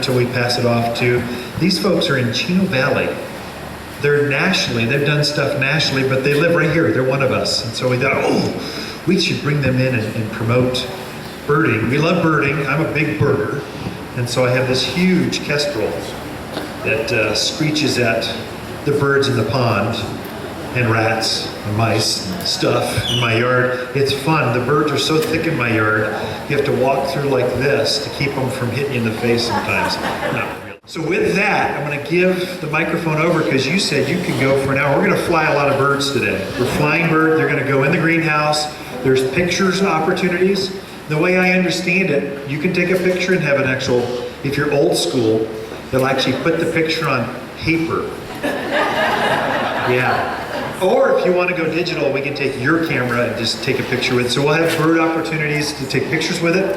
until we pass it off to, these folks are in Chino Valley. They're they've done stuff nationally, but they live right here. They're one of us. And so we thought, oh, we should bring them in and promote birding. We love birding. I'm a big birder. And so I have this huge kestrel that screeches at the birds in the pond and rats and mice and stuff in my yard. It's fun. The birds are so thick in my yard, you have to walk through like this to keep them from hitting you in the face sometimes. Not really. So with that, I'm going to give the microphone over because you said you could go for an hour. We're going to fly a lot of birds today. We're flying birds. They're going to go in the greenhouse. There's pictures opportunities. The way I understand it, you can take a picture and have an actual, if you're old school, they'll actually put the picture on paper. Yeah. Or if you want to go digital, we can take your camera and just take a picture with it. So we'll have bird opportunities to take pictures with it.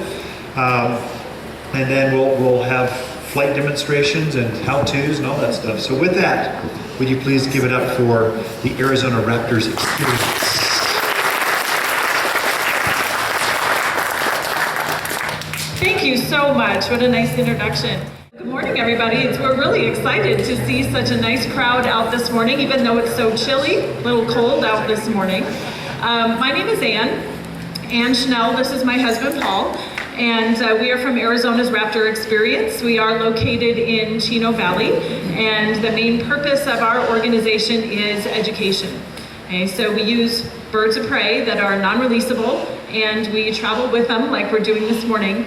And then we'll have flight demonstrations and how-tos and all that stuff. So with that, would you please give it up for the Arizona Raptors Experience. Thank you so much. What a nice introduction. Good morning, everybody. We're really excited to see such a nice crowd out this morning, even though it's so chilly, a little cold out this morning. My name is Anne Schell. This is my husband, Paul, and we are from Arizona's Raptor Experience. We are located in Chino Valley, and the main purpose of our organization is education. Okay, so we use birds of prey that are non-releasable, and we travel with them like we're doing this morning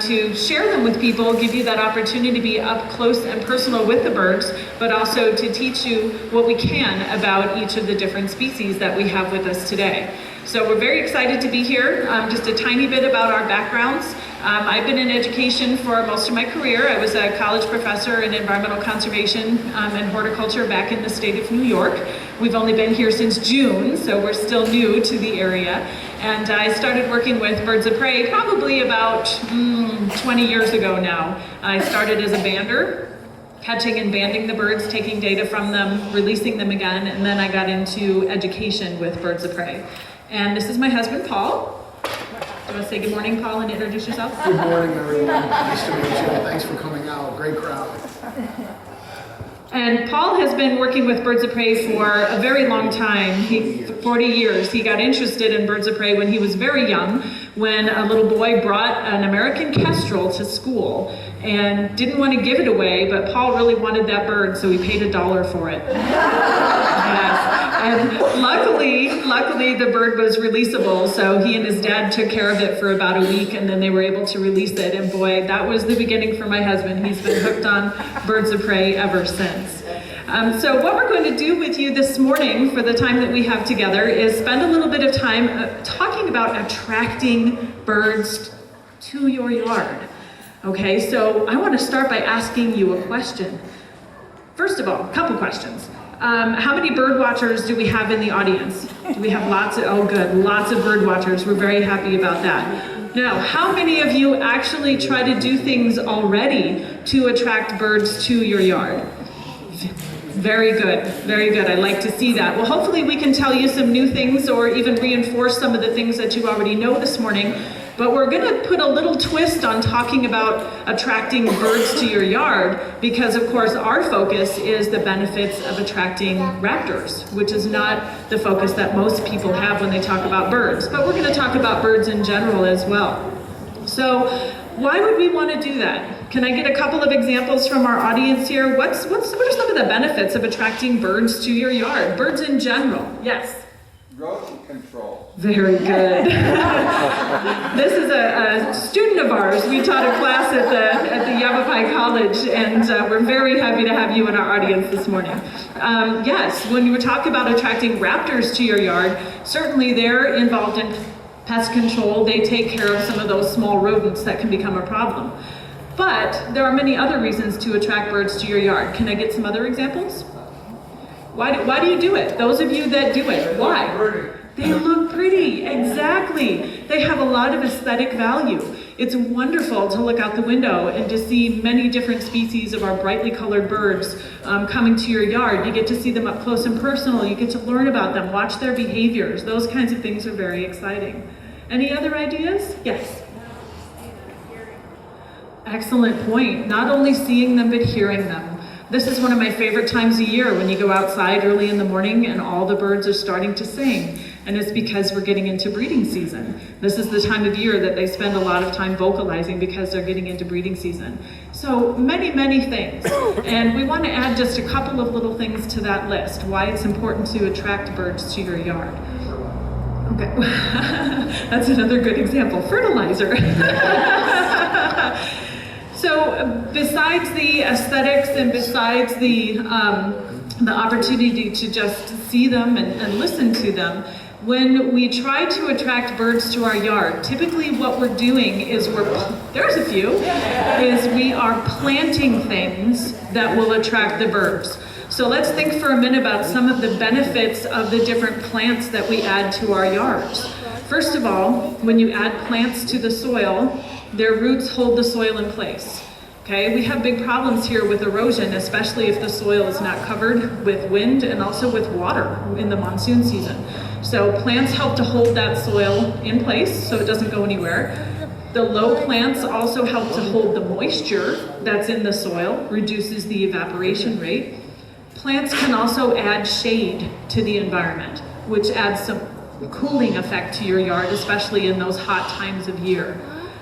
to share them with people, give you that opportunity to be up close and personal with the birds, but also to teach you what we can about each of the different species that we have with us today. So we're very excited to be here. Just a tiny bit about our backgrounds. I've been in education for most of my career. I was a college professor in environmental conservation and horticulture back in the state of New York. We've only been here since June, so we're still new to the area. And I started working with birds of prey probably about 20 years ago now. I started as a bander, catching and banding the birds, taking data from them, releasing them again, and then I got into education with birds of prey. And this is my husband, Paul. Do you want to say good morning, Paul, and introduce yourself? Good morning, everyone. Nice to meet you. Thanks for coming out. Great crowd. And Paul has been working with birds of prey for a very long time. 40 years. He got interested in birds of prey when he was very young, when a little boy brought an American kestrel to school and didn't want to give it away, but Paul really wanted that bird, so he paid $1 for it. Yes. And luckily the bird was releasable, so he and his dad took care of it for about a week, and then they were able to release it. And boy, that was the beginning for my husband. He's been hooked on birds of prey ever since. So what we're going to do with you this morning for the time that we have together is spend a little bit of time talking about attracting birds to your yard. Okay, so I want to start by asking you a question. First of all, a couple questions. How many bird watchers do we have in the audience? Do we have lots of, oh good, lots of bird watchers. We're very happy about that. Now, how many of you actually try to do things already to attract birds to your yard? Very good, very good. I'd like to see that. Well, hopefully we can tell you some new things or even reinforce some of the things that you already know this morning. But we're going to put a little twist on talking about attracting birds to your yard because, of course, our focus is the benefits of attracting raptors, which is not the focus that most people have when they talk about birds. But we're going to talk about birds in general as well. So why would we want to do that? Can I get a couple of examples from our audience here? What are some of the benefits of attracting birds to your yard? Birds in general. Yes? Rodent control. Very good. This is a student of ours. We taught a class at the Yavapai College, and we're very happy to have you in our audience this morning. Yes, when you talk about attracting raptors to your yard, certainly they're involved in pest control. They take care of some of those small rodents that can become a problem. But there are many other reasons to attract birds to your yard. Can I get some other examples? Why do you do it? Those of you that do it, why? They look pretty, exactly. They have a lot of aesthetic value. It's wonderful to look out the window and to see many different species of our brightly colored birds coming to your yard. You get to see them up close and personal. You get to learn about them, watch their behaviors. Those kinds of things are very exciting. Any other ideas? Yes? Excellent point. Not only seeing them, but hearing them. This is one of my favorite times of year when you go outside early in the morning and all the birds are starting to sing. And it's because we're getting into breeding season. This is the time of year that they spend a lot of time vocalizing because they're getting into breeding season. So many, many things. And we want to add just a couple of little things to that list, why it's important to attract birds to your yard. Okay, that's another good example. Fertilizer. So besides the aesthetics and besides the opportunity to just see them and listen to them, when we try to attract birds to our yard, typically what we're doing is we are planting things that will attract the birds. So let's think for a minute about some of the benefits of the different plants that we add to our yards. First of all, when you add plants to the soil, their roots hold the soil in place. Okay, we have big problems here with erosion, especially if the soil is not covered with wind and also with water in the monsoon season. So plants help to hold that soil in place so it doesn't go anywhere. The low plants also help to hold the moisture that's in the soil, reduces the evaporation rate. Plants can also add shade to the environment, which adds some cooling effect to your yard, especially in those hot times of year.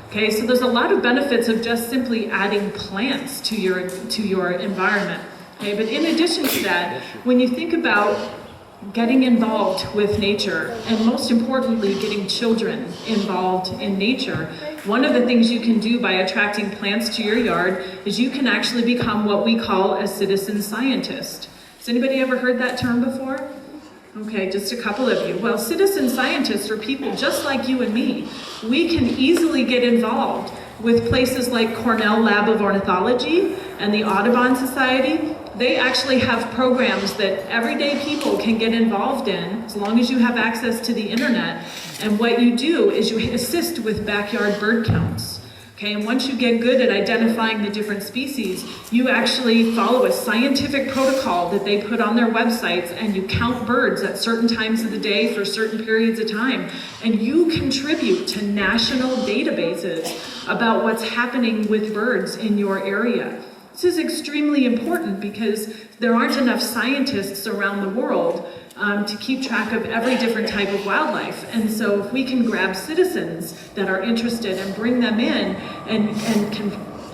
Okay, so there's a lot of benefits of just simply adding plants to your environment. Okay, but in addition to that, when you think about getting involved with nature, and most importantly, getting children involved in nature, one of the things you can do by attracting plants to your yard is you can actually become what we call a citizen scientist. Has anybody ever heard that term before? Okay, just a couple of you. Well, citizen scientists are people just like you and me. We can easily get involved with places like Cornell Lab of Ornithology and the Audubon Society. They actually have programs that everyday people can get involved in as long as you have access to the internet. And what you do is you assist with backyard bird counts. Okay, and once you get good at identifying the different species, you actually follow a scientific protocol that they put on their websites, and you count birds at certain times of the day for certain periods of time. And you contribute to national databases about what's happening with birds in your area. This is extremely important because there aren't enough scientists around the world to keep track of every different type of wildlife. And so if we can grab citizens that are interested and bring them in and can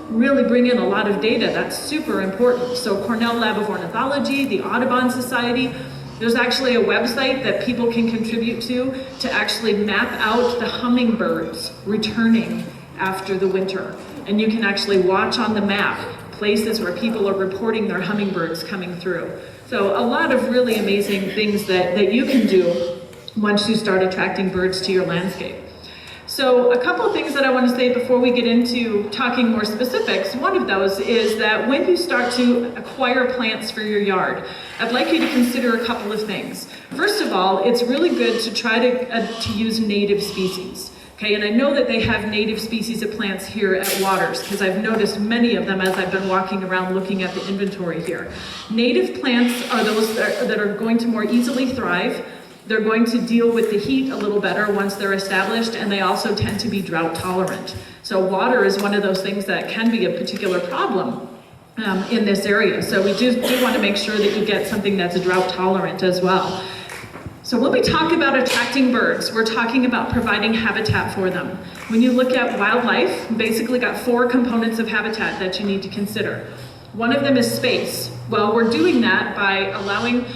really bring in a lot of data, that's super important. So Cornell Lab of Ornithology, the Audubon Society, there's actually a website that people can contribute to actually map out the hummingbirds returning after the winter. And you can actually watch on the map places where people are reporting their hummingbirds coming through. So a lot of really amazing things that you can do once you start attracting birds to your landscape. So a couple of things that I want to say before we get into talking more specifics. One of those is that when you start to acquire plants for your yard, I'd like you to consider a couple of things. First of all, it's really good to try to use native species. Okay, and I know that they have native species of plants here at Waters because I've noticed many of them as I've been walking around looking at the inventory here. Native plants are those that are going to more easily thrive. They're going to deal with the heat a little better once they're established, and they also tend to be drought tolerant. So water is one of those things that can be a particular problem in this area. So we do want to make sure that you get something that's drought tolerant as well. So when we talk about attracting birds, we're talking about providing habitat for them. When you look at wildlife, basically got 4 components of habitat that you need to consider. One of them is space. Well, we're doing that by allowing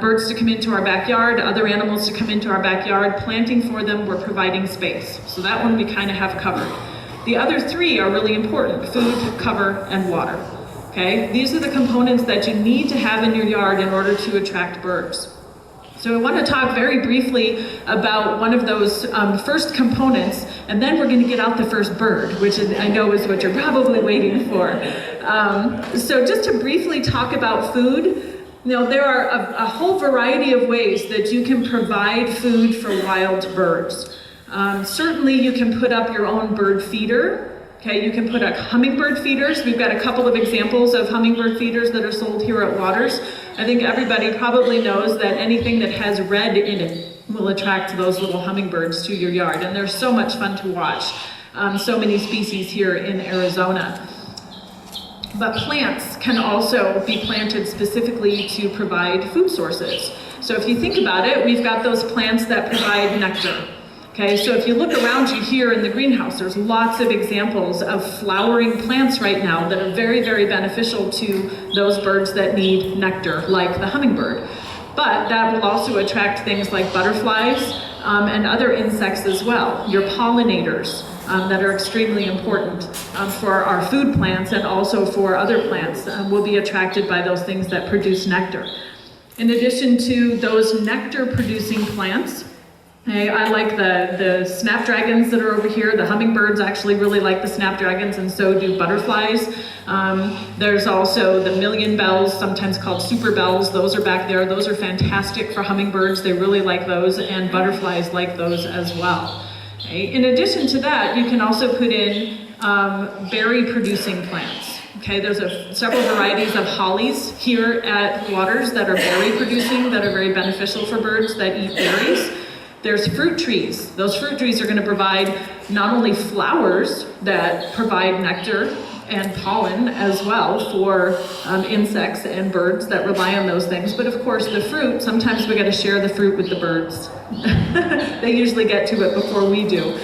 birds to come into our backyard, other animals to come into our backyard, planting for them, we're providing space. So that one we kind of have covered. The other 3 are really important: food, cover, and water. Okay? These are the components that you need to have in your yard in order to attract birds. So I want to talk very briefly about one of those first components, and then we're going to get out the first bird, which I know is what you're probably waiting for. So just to briefly talk about food, there are a whole variety of ways that you can provide food for wild birds. Certainly you can put up your own bird feeder. Okay, you can put up hummingbird feeders. We've got a couple of examples of hummingbird feeders that are sold here at Waters. I think everybody probably knows that anything that has red in it will attract those little hummingbirds to your yard, and they're so much fun to watch. so many species here in Arizona. But plants can also be planted specifically to provide food sources. So if you think about it, we've got those plants that provide nectar. Okay, so if you look around you here in the greenhouse, there's lots of examples of flowering plants right now that are very, very beneficial to those birds that need nectar, like the hummingbird. But that will also attract things like butterflies and other insects as well. Your pollinators that are extremely important for our food plants and also for other plants will be attracted by those things that produce nectar. In addition to those nectar-producing plants, I like the snapdragons that are over here. The hummingbirds actually really like the snapdragons, and so do butterflies. There's also the million bells, sometimes called super bells. Those are back there. Those are fantastic for hummingbirds. They really like those, and butterflies like those as well. Okay. In addition to that, you can also put in berry-producing plants. Okay, there's several varieties of hollies here at Waters that are berry-producing, that are very beneficial for birds that eat berries. There's fruit trees. Those fruit trees are going to provide not only flowers that provide nectar and pollen as well for insects and birds that rely on those things, but of course the fruit, sometimes we got to share the fruit with the birds. They usually get to it before we do.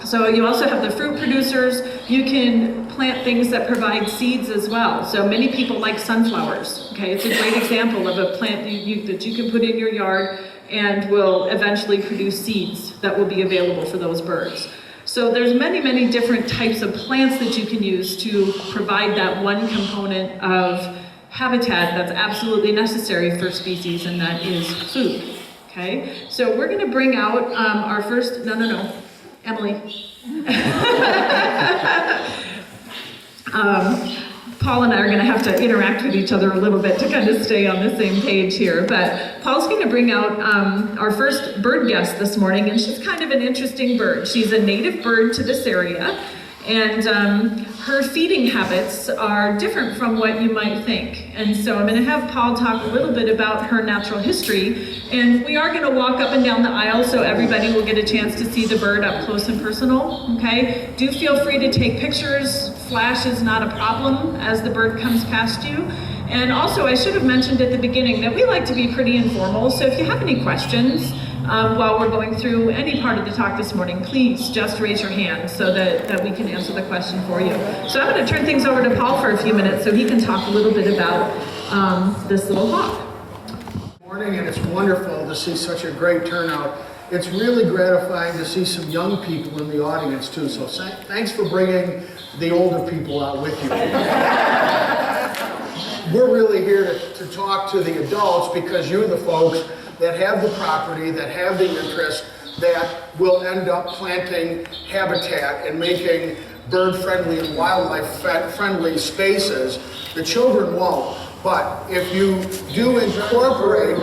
So you also have the fruit producers. You can plant things that provide seeds as well. So many people like sunflowers. Okay, it's a great example of a plant that you can put in your yard and will eventually produce seeds that will be available for those birds. So there's many, many different types of plants that you can use to provide that one component of habitat that's absolutely necessary for species, and that is food. Okay, so we're going to bring out our first, Emily. Paul and I are going to have to interact with each other a little bit to kind of stay on the same page here. But Paul's going to bring out our first bird guest this morning, and she's kind of an interesting bird. She's a native bird to this area, and her feeding habits are different from what you might think. And so I'm going to have Paul talk a little bit about her natural history, and we are going to walk up and down the aisle so everybody will get a chance to see the bird up close and personal. Okay? Do feel free to take pictures. Flash is not a problem as the bird comes past you. And also, I should have mentioned at the beginning that we like to be pretty informal, so if you have any questions while we're going through any part of the talk this morning, please just raise your hand so that we can answer the question for you. So I'm going to turn things over to Paul for a few minutes so he can talk a little bit about this little hawk. Good morning, and it's wonderful to see such a great turnout. It's really gratifying to see some young people in the audience too, so thanks for bringing the older people out with you. We're really here to talk to the adults because you're the folks that have the property, that have the interest, that will end up planting habitat and making bird-friendly and wildlife-friendly spaces. The children won't, but if you do incorporate,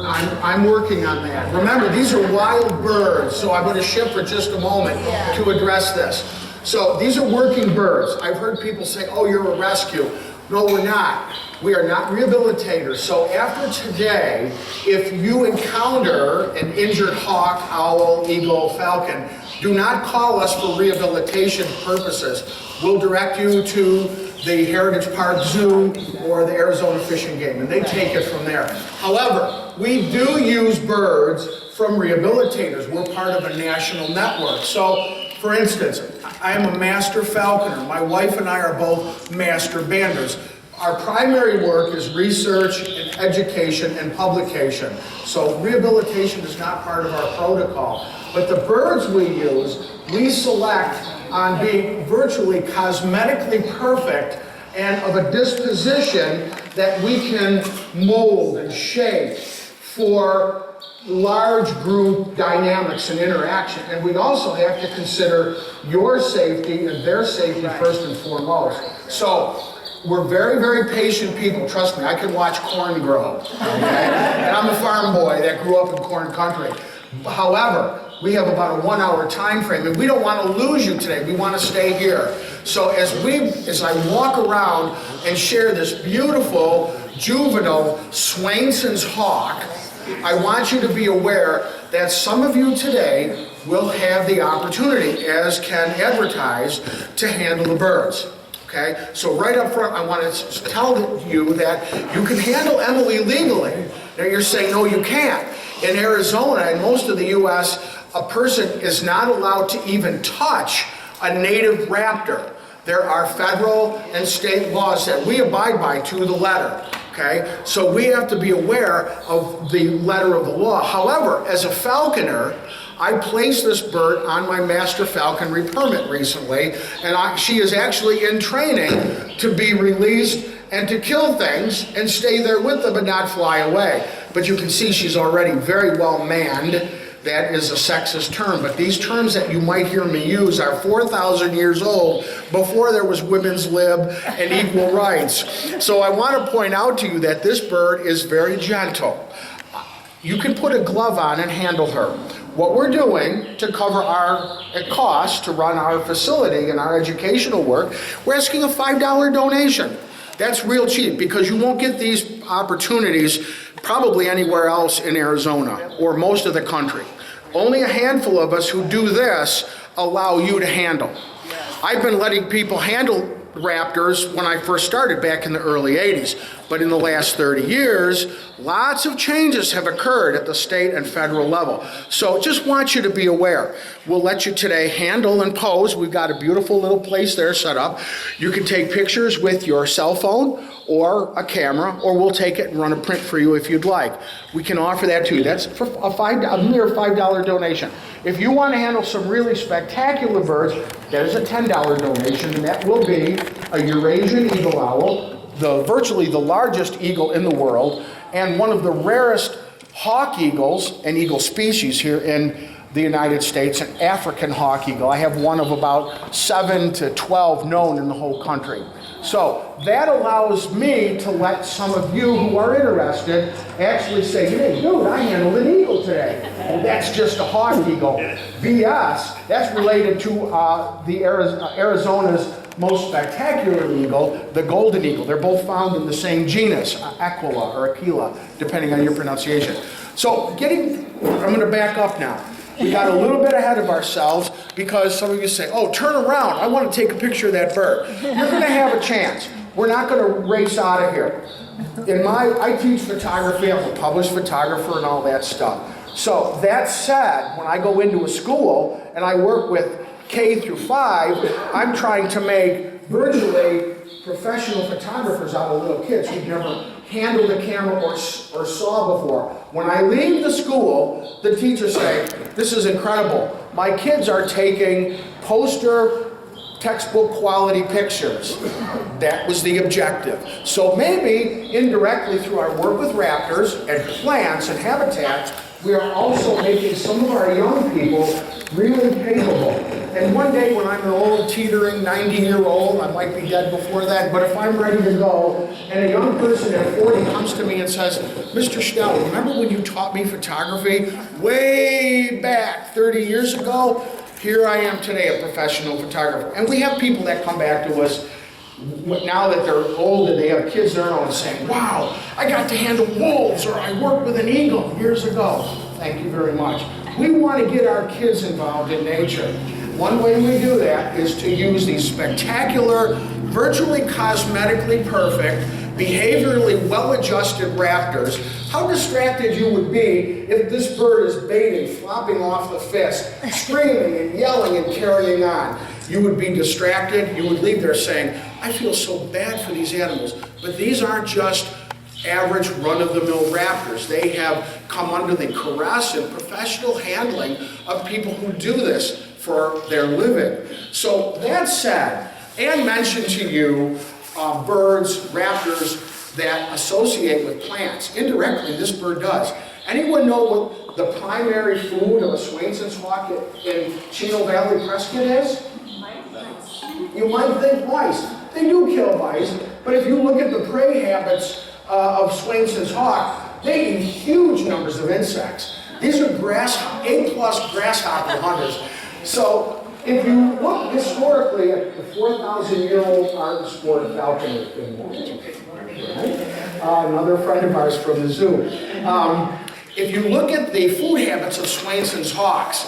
I'm working on that. Remember, these are wild birds, so I'm going to shift for just a moment to address this. So these are working birds. I've heard people say, oh, you're a rescue. No, we're not. We are not rehabilitators. So after today, if you encounter an injured hawk, owl, eagle, falcon, do not call us for rehabilitation purposes. We'll direct you to the Heritage Park Zoo or the Arizona Fish and Game, and they take it from there. However, we do use birds from rehabilitators. We're part of a national network. So, for instance, I am a master falconer. My wife and I are both master banders. Our primary work is research and education and publication. So rehabilitation is not part of our protocol. But the birds we use, we select on being virtually cosmetically perfect and of a disposition that we can mold and shape for large group dynamics and interaction. And we also have to consider your safety and their safety first and foremost. So we're very, very patient people. Trust me, I can watch corn grow. Okay? And I'm a farm boy that grew up in corn country. However, we have about a 1 hour time frame, and we don't want to lose you today. We want to stay here. So as I walk around and share this beautiful juvenile Swainson's hawk, I want you to be aware that some of you today will have the opportunity, as Ken advertised, to handle the birds. Okay, so right up front, I want to tell you that you can handle Emily legally. Now you're saying, no, you can't. In Arizona and most of the U.S., a person is not allowed to even touch a native raptor. There are federal and state laws that we abide by to the letter. Okay, so we have to be aware of the letter of the law. However, as a falconer, I placed this bird on my master falconry permit recently, and she is actually in training to be released and to kill things and stay there with them and not fly away. But you can see she's already very well manned. That is a sexist term, but these terms that you might hear me use are 4,000 years old, before there was women's lib and equal rights. So I want to point out to you that this bird is very gentle. You can put a glove on and handle her. What we're doing to cover our costs to run our facility and our educational work, we're asking a $5 donation. That's real cheap, because you won't get these opportunities probably anywhere else in Arizona or most of the country. Only a handful of us who do this allow you to handle. I've been letting people handle raptors when I first started back in the early 80s, but in the last 30 years, lots of changes have occurred at the state and federal level. So just want you to be aware. We'll let you today handle and pose. We've got a beautiful little place there set up. You can take pictures with your cell phone or a camera, or we'll take it and run a print for you if you'd like. We can offer that to you. That's for a mere $5 donation. If you want to handle some really spectacular birds, there's a $10 donation, and that will be a Eurasian eagle owl, virtually the largest eagle in the world, and one of the rarest hawk eagles and eagle species here in the United States, an African hawk eagle. I have one of about 7 to 12 known in the whole country. So that allows me to let some of you who are interested actually say, hey, dude, I handled an eagle today. And that's just a hawk eagle. VS, that's related to the Arizona's most spectacular eagle, the golden eagle. They're both found in the same genus, Aquila or Aquila, depending on your pronunciation. So I'm going to back up now. We got a little bit ahead of ourselves because some of you say, oh, turn around. I want to take a picture of that bird. You're going to have a chance. We're not going to race out of here. I teach photography. I'm a published photographer and all that stuff. So that said, when I go into a school and I work with K through 5, I'm trying to make virtually professional photographers out of little kids who've never handled a camera or saw before. When I leave the school, the teachers say, this is incredible. My kids are taking poster, textbook quality pictures. That was the objective. So maybe indirectly through our work with raptors and plants and habitats, we are also making some of our young people really capable. And one day when I'm an old, teetering 90-year-old, I might be dead before that, but if I'm ready to go, and a young person at 40 comes to me and says, Mr. Schell, remember when you taught me photography way back 30 years ago? Here I am today, a professional photographer. And we have people that come back to us now that they're old and they have kids of their own saying, wow, I got to handle wolves, or I worked with an eagle years ago. Thank you very much. We want to get our kids involved in nature. One way we do that is to use these spectacular, virtually cosmetically perfect, behaviorally well-adjusted raptors. How distracted you would be if this bird is baiting, flopping off the fist, screaming and yelling and carrying on. You would be distracted. You would leave there saying, I feel so bad for these animals. But these aren't just average run-of-the-mill raptors. They have come under the caress and professional handling of people who do this for their living. So that said, Anne mentioned to you birds, raptors that associate with plants. Indirectly, this bird does. Anyone know what the primary food of a Swainson's hawk in Chino Valley, Prescott is? You might think mice. They do kill mice, but if you look at the prey habits of Swainson's hawk, they eat huge numbers of insects. These are A-plus grasshopper hunters. So if you look historically at the 4,000-year-old art and sport of falconry, another friend of ours from the zoo. If you look at the food habits of Swainson's hawks,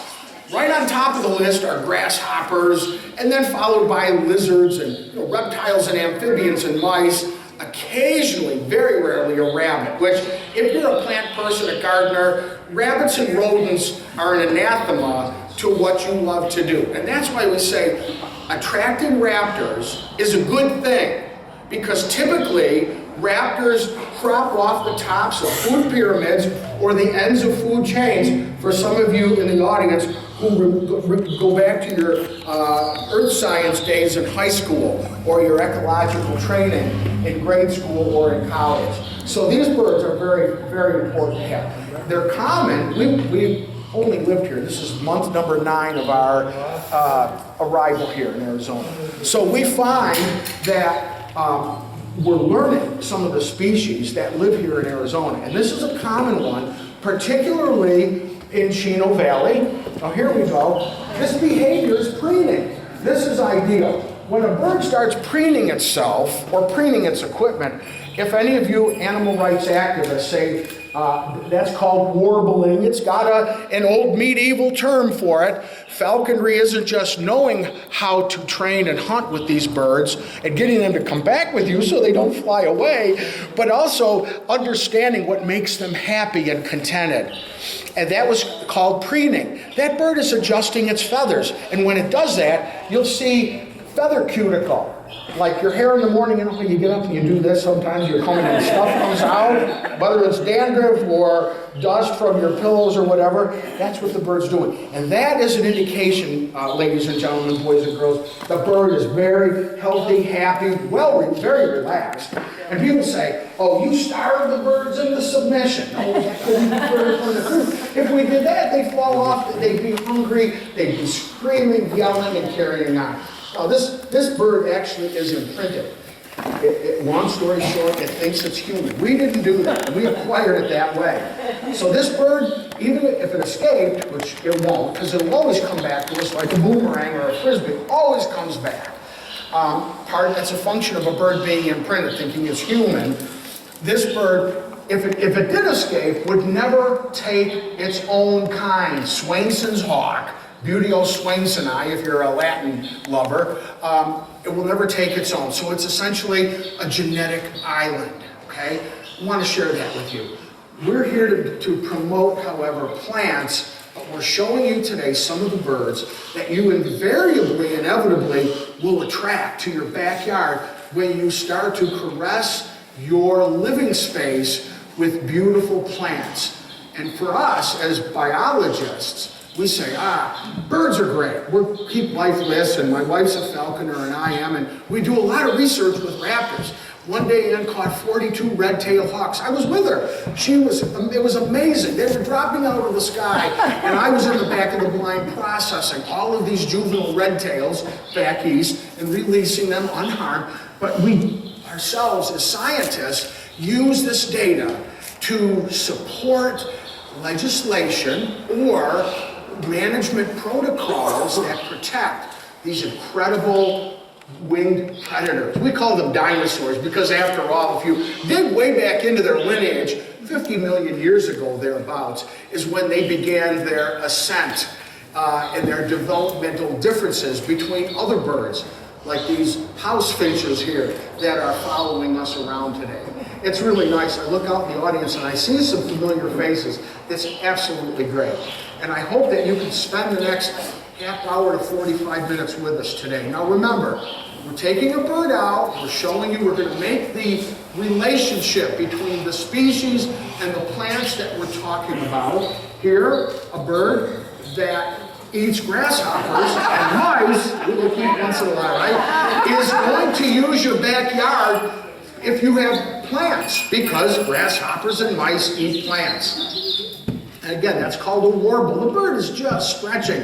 right on top of the list are grasshoppers, and then followed by lizards and reptiles and amphibians and mice, occasionally, very rarely, a rabbit, which, if you're a plant person, a gardener, rabbits and rodents are an anathema to what you love to do. And that's why we say attracting raptors is a good thing, because typically raptors crop off the tops of food pyramids or the ends of food chains. For some of you in the audience who go back to your earth science days in high school or your ecological training in grade school or in college. So these birds are very, very important to have. They're common. We only lived here. This is month number 9 of our arrival here in Arizona. So we find that we're learning some of the species that live here in Arizona. And this is a common one, particularly in Chino Valley. Now here we go. This behavior is preening. This is ideal. When a bird starts preening itself or preening its equipment, if any of you animal rights activists say that's called warbling, it's got an old medieval term for it. Falconry isn't just knowing how to train and hunt with these birds and getting them to come back with you so they don't fly away, but also understanding what makes them happy and contented. And that was called preening. That bird is adjusting its feathers, and when it does that, you'll see feather cuticle. Like your hair in the morning, you know how you get up and you do this sometimes, you're coming and stuff comes out, whether it's dandruff or dust from your pillows or whatever, that's what the bird's doing. And that is an indication, ladies and gentlemen, boys and girls, the bird is very healthy, happy, very relaxed. And people say, oh, you starve the birds into submission. No, that couldn't be further from the truth. If we did that, they'd fall off, they'd be hungry, they'd be screaming, yelling, and carrying on. Now, this bird actually is imprinted. Long story short, it thinks it's human. We didn't do that. We acquired it that way. So this bird, even if it escaped, which it won't, because it'll always come back to us like a boomerang or a frisbee, always comes back. That's a function of a bird being imprinted, thinking it's human. This bird, if it did escape, would never take its own kind. Swainson's hawk, Buteo swainsoni, if you're a Latin lover, it will never take its own. So it's essentially a genetic island, okay? I want to share that with you. We're here to promote, however, plants, but we're showing you today some of the birds that you invariably, inevitably, will attract to your backyard when you start to caress your living space with beautiful plants. And for us, as biologists, we say, birds are great. We keep life lists, and my wife's a falconer, and I am, and we do a lot of research with raptors. One day, Anne caught 42 red-tailed hawks. I was with her. It was amazing. They were dropping out of the sky, and I was in the back of the blind processing all of these juvenile red-tails back east and releasing them unharmed. But we, ourselves as scientists, use this data to support legislation or management protocols that protect these incredible winged predators. We call them dinosaurs because, after all, if you dig way back into their lineage, 50 million years ago, thereabouts, is when they began their ascent and their developmental differences between other birds, like these house finches here that are following us around today. It's really nice. I look out in the audience and I see some familiar faces. It's absolutely great. And I hope that you can spend the next half hour to 45 minutes with us today. Now remember, we're taking a bird out, we're showing you, we're going to make the relationship between the species and the plants that we're talking about. Here, a bird that eats grasshoppers and mice, we will keep once in a while, right, is going to use your backyard if you have plants, because grasshoppers and mice eat plants. And again, that's called a warble. The bird is just stretching.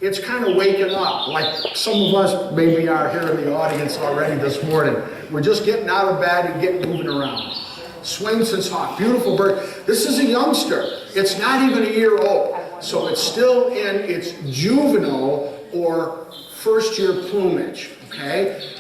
It's kind of waking up, like some of us maybe are here in the audience already this morning. We're just getting out of bed and getting moving around. Swainson's hawk, beautiful bird. This is a youngster. It's not even a year old. So it's still in its juvenile or first year plumage, okay?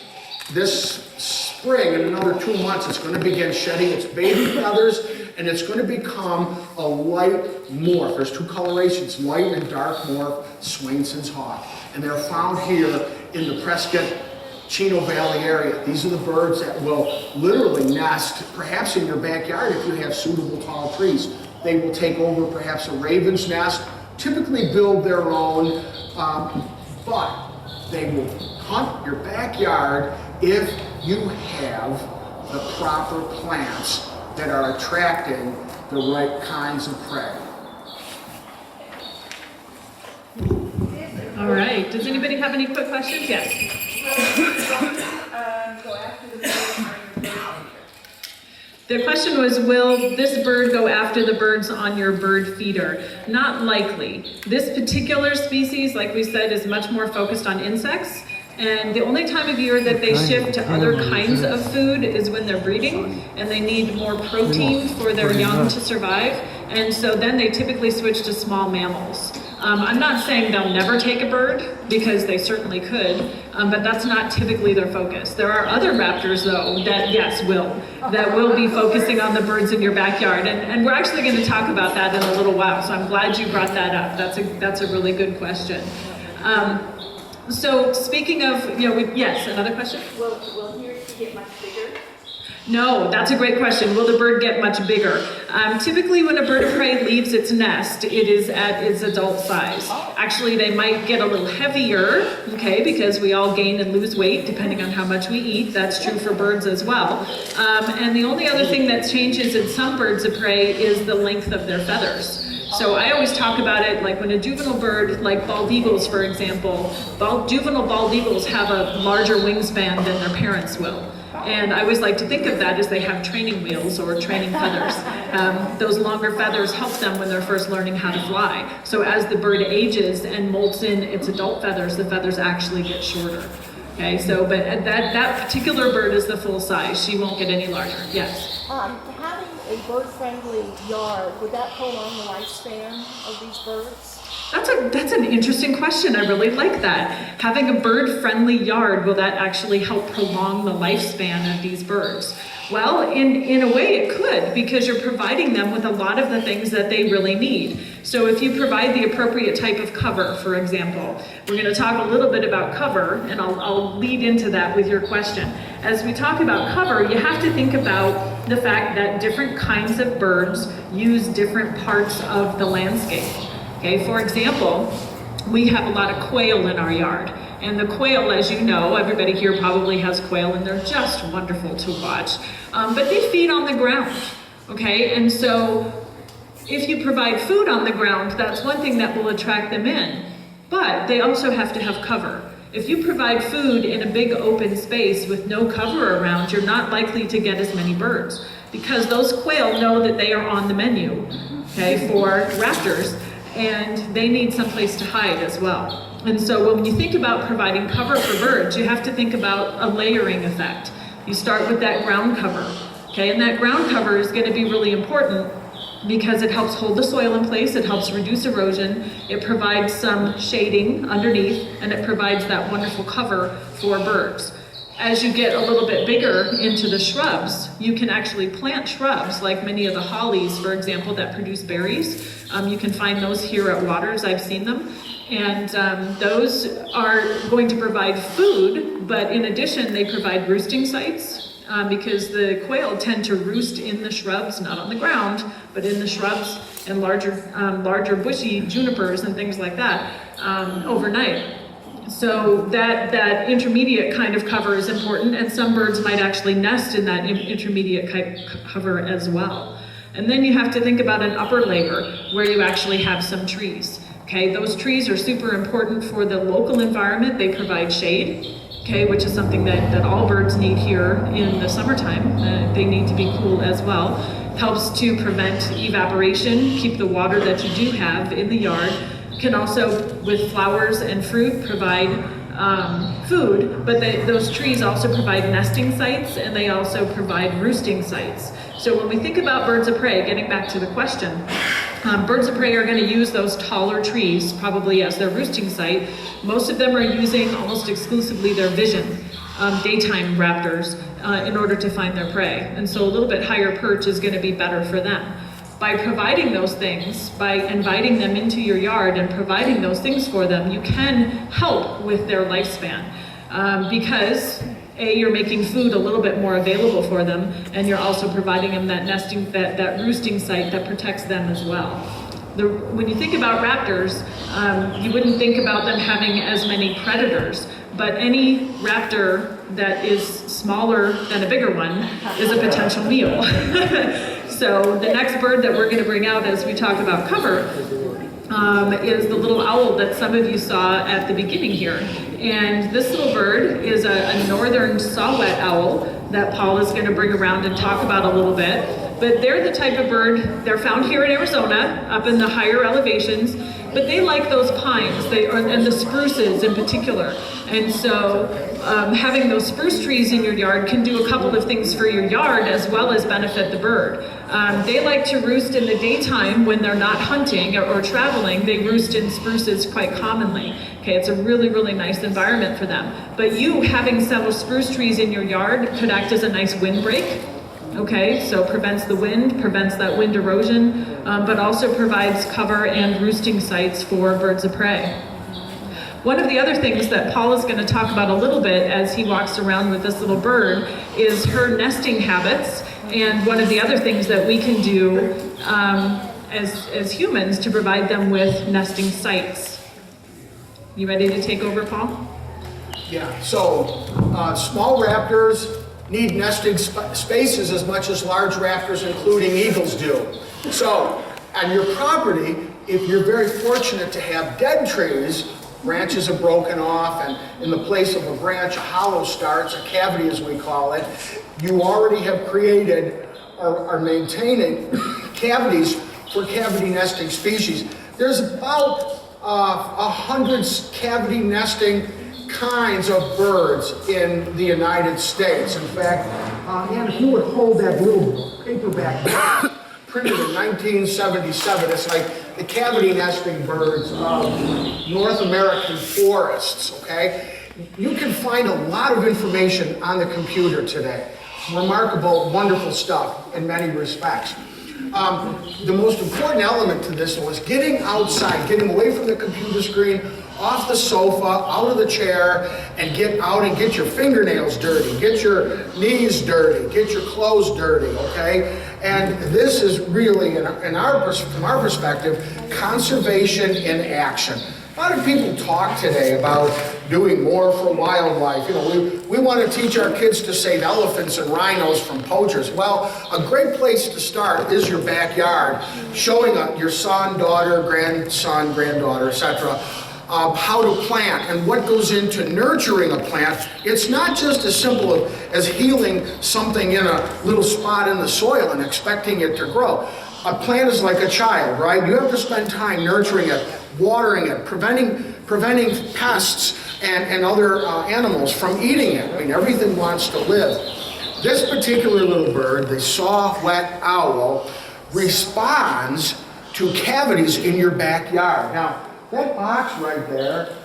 This spring, in another 2 months, it's going to begin shedding its baby feathers, and it's going to become a light morph. There's two colorations, light and dark morph, Swainson's hawk. And they're found here in the Prescott Chino Valley area. These are the birds that will literally nest, perhaps in your backyard if you have suitable tall trees. They will take over perhaps a raven's nest, typically build their own, but they will hunt your backyard if you have the proper plants that are attracting the right kinds of prey. All right, does anybody have any quick questions? Yes. Go after the bird on your bird. The question was, will this bird go after the birds on your bird feeder? Not likely. This particular species, like we said, is much more focused on insects. And the only time of year that they shift to other kinds of food is when they're breeding and they need more protein for their young to survive. And so then they typically switch to small mammals. I'm not saying they'll never take a bird, because they certainly could, but that's not typically their focus. There are other raptors, though, that, yes, will be focusing on the birds in your backyard. And we're actually going to talk about that in a little while, so I'm glad you brought that up. That's a really good question. So speaking of, yes, another question? Will yours get much bigger? No, that's a great question. Will the bird get much bigger? Typically when a bird of prey leaves its nest, it is at its adult size. Actually, they might get a little heavier, okay, because we all gain and lose weight depending on how much we eat. That's true for birds as well. And the only other thing that changes in some birds of prey is the length of their feathers. So I always talk about it like when a juvenile bird, like bald eagles, for example, juvenile bald eagles have a larger wingspan than their parents will. And I always like to think of that as they have training wheels or training feathers. Those longer feathers help them when they're first learning how to fly. So as the bird ages and molts in its adult feathers, the feathers actually get shorter. Okay, so, but that particular bird is the full size. She won't get any larger. Yes? Having a bird-friendly yard, would that prolong the lifespan of these birds? That's an interesting question. I really like that. Having a bird-friendly yard, will that actually help prolong the lifespan of these birds? Well, in a way it could, because you're providing them with a lot of the things that they really need. So if you provide the appropriate type of cover, for example, we're going to talk a little bit about cover, and I'll lead into that with your question. As we talk about cover, you have to think about the fact that different kinds of birds use different parts of the landscape. Okay, for example, we have a lot of quail in our yard. And the quail, as you know, everybody here probably has quail, and they're just wonderful to watch. But they feed on the ground, okay? And so if you provide food on the ground, that's one thing that will attract them in. But they also have to have cover. If you provide food in a big open space with no cover around, you're not likely to get as many birds, because those quail know that they are on the menu, okay, for raptors. And they need someplace to hide as well. And so when you think about providing cover for birds, you have to think about a layering effect. You start with that ground cover, okay? And that ground cover is going to be really important because it helps hold the soil in place, it helps reduce erosion, it provides some shading underneath, and it provides that wonderful cover for birds. As you get a little bit bigger into the shrubs, you can actually plant shrubs like many of the hollies, for example, that produce berries. You can find those here at Waters. I've seen them. And those are going to provide food, but in addition, they provide roosting sites because the quail tend to roost in the shrubs, not on the ground, but in the shrubs and larger bushy junipers and things like that overnight. So that intermediate kind of cover is important, and some birds might actually nest in that intermediate cover as well. And then you have to think about an upper layer where you actually have some trees. Okay, those trees are super important for the local environment. They provide shade, okay, which is something that all birds need here in the summertime. They need to be cool as well. Helps to prevent evaporation, keep the water that you do have in the yard. Can also, with flowers and fruit, provide food, but those trees also provide nesting sites, and they also provide roosting sites. So when we think about birds of prey, getting back to the question, birds of prey are going to use those taller trees probably as their roosting site. Most of them are using almost exclusively their vision daytime raptors in order to find their prey. And so a little bit higher perch is going to be better for them. By providing those things, by inviting them into your yard and providing those things for them, you can help with their lifespan because you're making food a little bit more available for them, and you're also providing them that nesting, that roosting site that protects them as well. When you think about raptors, you wouldn't think about them having as many predators, but any raptor that is smaller than a bigger one is a potential meal. So the next bird that we're going to bring out as we talk about cover is the little owl that some of you saw at the beginning here. And this little bird is a northern saw-whet owl that Paul is going to bring around and talk about a little bit. But they're the type of bird, they're found here in Arizona, up in the higher elevations, but they like those pines, and the spruces in particular. And so having those spruce trees in your yard can do a couple of things for your yard as well as benefit the bird. They like to roost in the daytime when they're not hunting or traveling. They roost in spruces quite commonly. Okay, it's a really, really nice environment for them. But you having several spruce trees in your yard could act as a nice windbreak. Okay, so prevents the wind, prevents that wind erosion, but also provides cover and roosting sites for birds of prey. One of the other things that Paul is going to talk about a little bit as he walks around with this little bird is her nesting habits, and one of the other things that we can do as humans to provide them with nesting sites. You ready to take over, Paul? Yeah, so small raptors need nesting spaces as much as large raptors, including eagles, do. So, on your property, if you're very fortunate to have dead trees, branches are broken off, and in the place of a branch, a hollow starts, a cavity as we call it, you already have created or are maintaining cavities for cavity nesting species. There's about 100 cavity nesting kinds of birds in the United States. In fact, Anne, if you would hold that little paperback book printed in 1977, it's like the cavity nesting birds of North American forests, okay? You can find a lot of information on the computer today. Remarkable, wonderful stuff in many respects. The most important element to this was getting outside, getting away from the computer screen, off the sofa, out of the chair, and get out and get your fingernails dirty, get your knees dirty, get your clothes dirty, okay? And this is really, from our perspective, conservation in action. A lot of people talk today about doing more for wildlife. You know, we want to teach our kids to save elephants and rhinos from poachers. Well, a great place to start is your backyard, showing your son, daughter, grandson, granddaughter, etc., how to plant and what goes into nurturing a plant. It's not just as simple as healing something in a little spot in the soil and expecting it to grow. A plant is like a child, right? You have to spend time nurturing it, watering it, preventing pests and other animals from eating it. I mean, everything wants to live. This particular little bird, the saw-whet owl, responds to cavities in your backyard. Now, that box right there,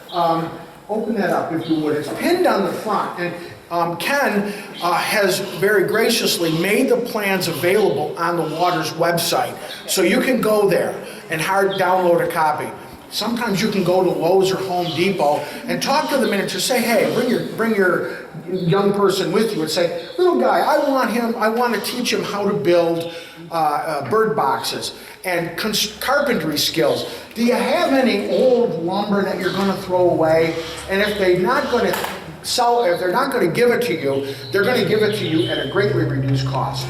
open that up if you would. It's pinned on the front, and Ken has very graciously made the plans available on the Waters website. So you can go there and download a copy. Sometimes you can go to Lowe's or Home Depot and talk to the manager. Say, hey, bring your young person with you and say, little guy, I want to teach him how to build bird boxes and carpentry skills. Do you have any old lumber that you're going to throw away? And if they're not going to give it to you, they're going to give it to you at a greatly reduced cost.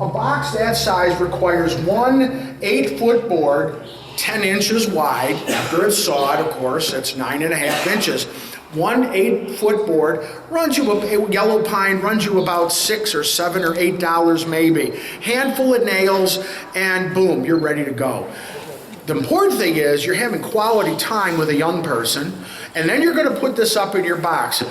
A box that size requires one 8-foot board, 10 inches wide. After it's sawed, of course, it's 9.5 inches. One 8-foot board runs you a yellow pine runs you about $6 or $7 or $8 maybe. Handful of nails, and boom, you're ready to go. The important thing is you're having quality time with a young person, and then you're going to put this up in your box.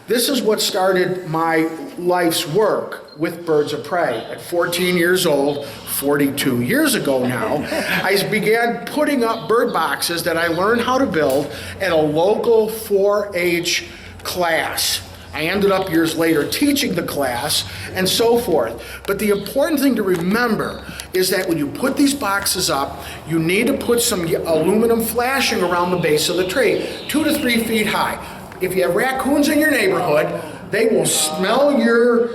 This is what started my life's work with birds of prey. At 14 years old, 42 years ago now, I began putting up bird boxes that I learned how to build at a local 4-H class. I ended up years later teaching the class and so forth. But the important thing to remember is that when you put these boxes up, you need to put some aluminum flashing around the base of the tree, 2 to 3 feet high. If you have raccoons in your neighborhood, they will smell your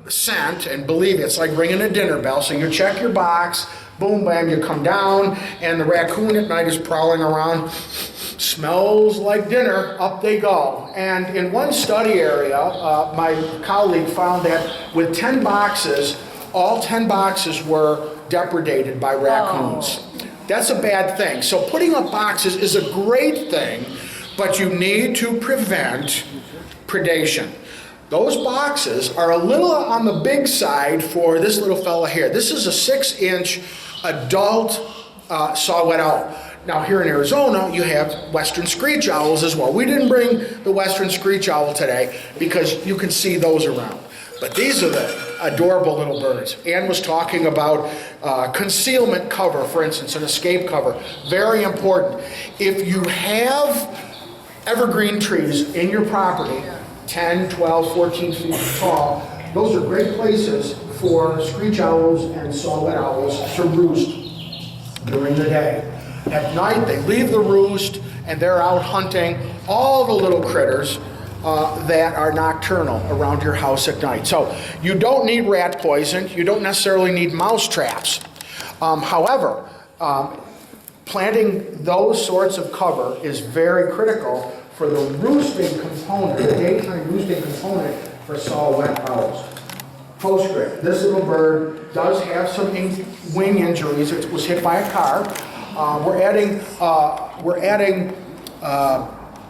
scent, and believe it, it's like ringing a dinner bell. So you check your box, boom, bam, you come down, and the raccoon at night is prowling around. Smells like dinner, up they go. And in one study area, my colleague found that with 10 boxes, all 10 boxes were depredated by raccoons. That's a bad thing. So putting up boxes is a great thing, but you need to prevent predation. Those boxes are a little on the big side for this little fella here. This is a 6-inch adult saw-whet owl. Now here in Arizona, you have western screech owls as well. We didn't bring the western screech owl today because you can see those around. But these are the adorable little birds. Anne was talking about concealment cover, for instance, an escape cover. Very important. If you have evergreen trees in your property, 10, 12, 14 feet tall, those are great places for screech owls and saw-whet owls to roost during the day. At night, they leave the roost and they're out hunting all the little critters that are nocturnal around your house at night. So you don't need rat poison. You don't necessarily need mouse traps. However, planting those sorts of cover is very critical for the roosting component, the daytime roosting component for saw-whet owls. Postscript, this little bird does have some wing injuries. It was hit by a car. We're adding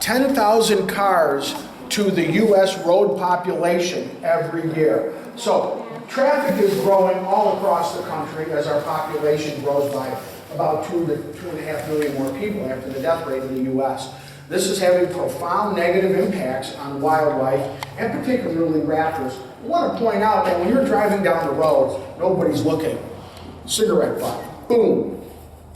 10,000 cars to the U.S. road population every year. So traffic is growing all across the country as our population grows by about 2 to 2.5 million more people after the death rate in the U.S. This is having profound negative impacts on wildlife and particularly raptors. I want to point out that when you're driving down the road, nobody's looking. Cigarette butt, boom.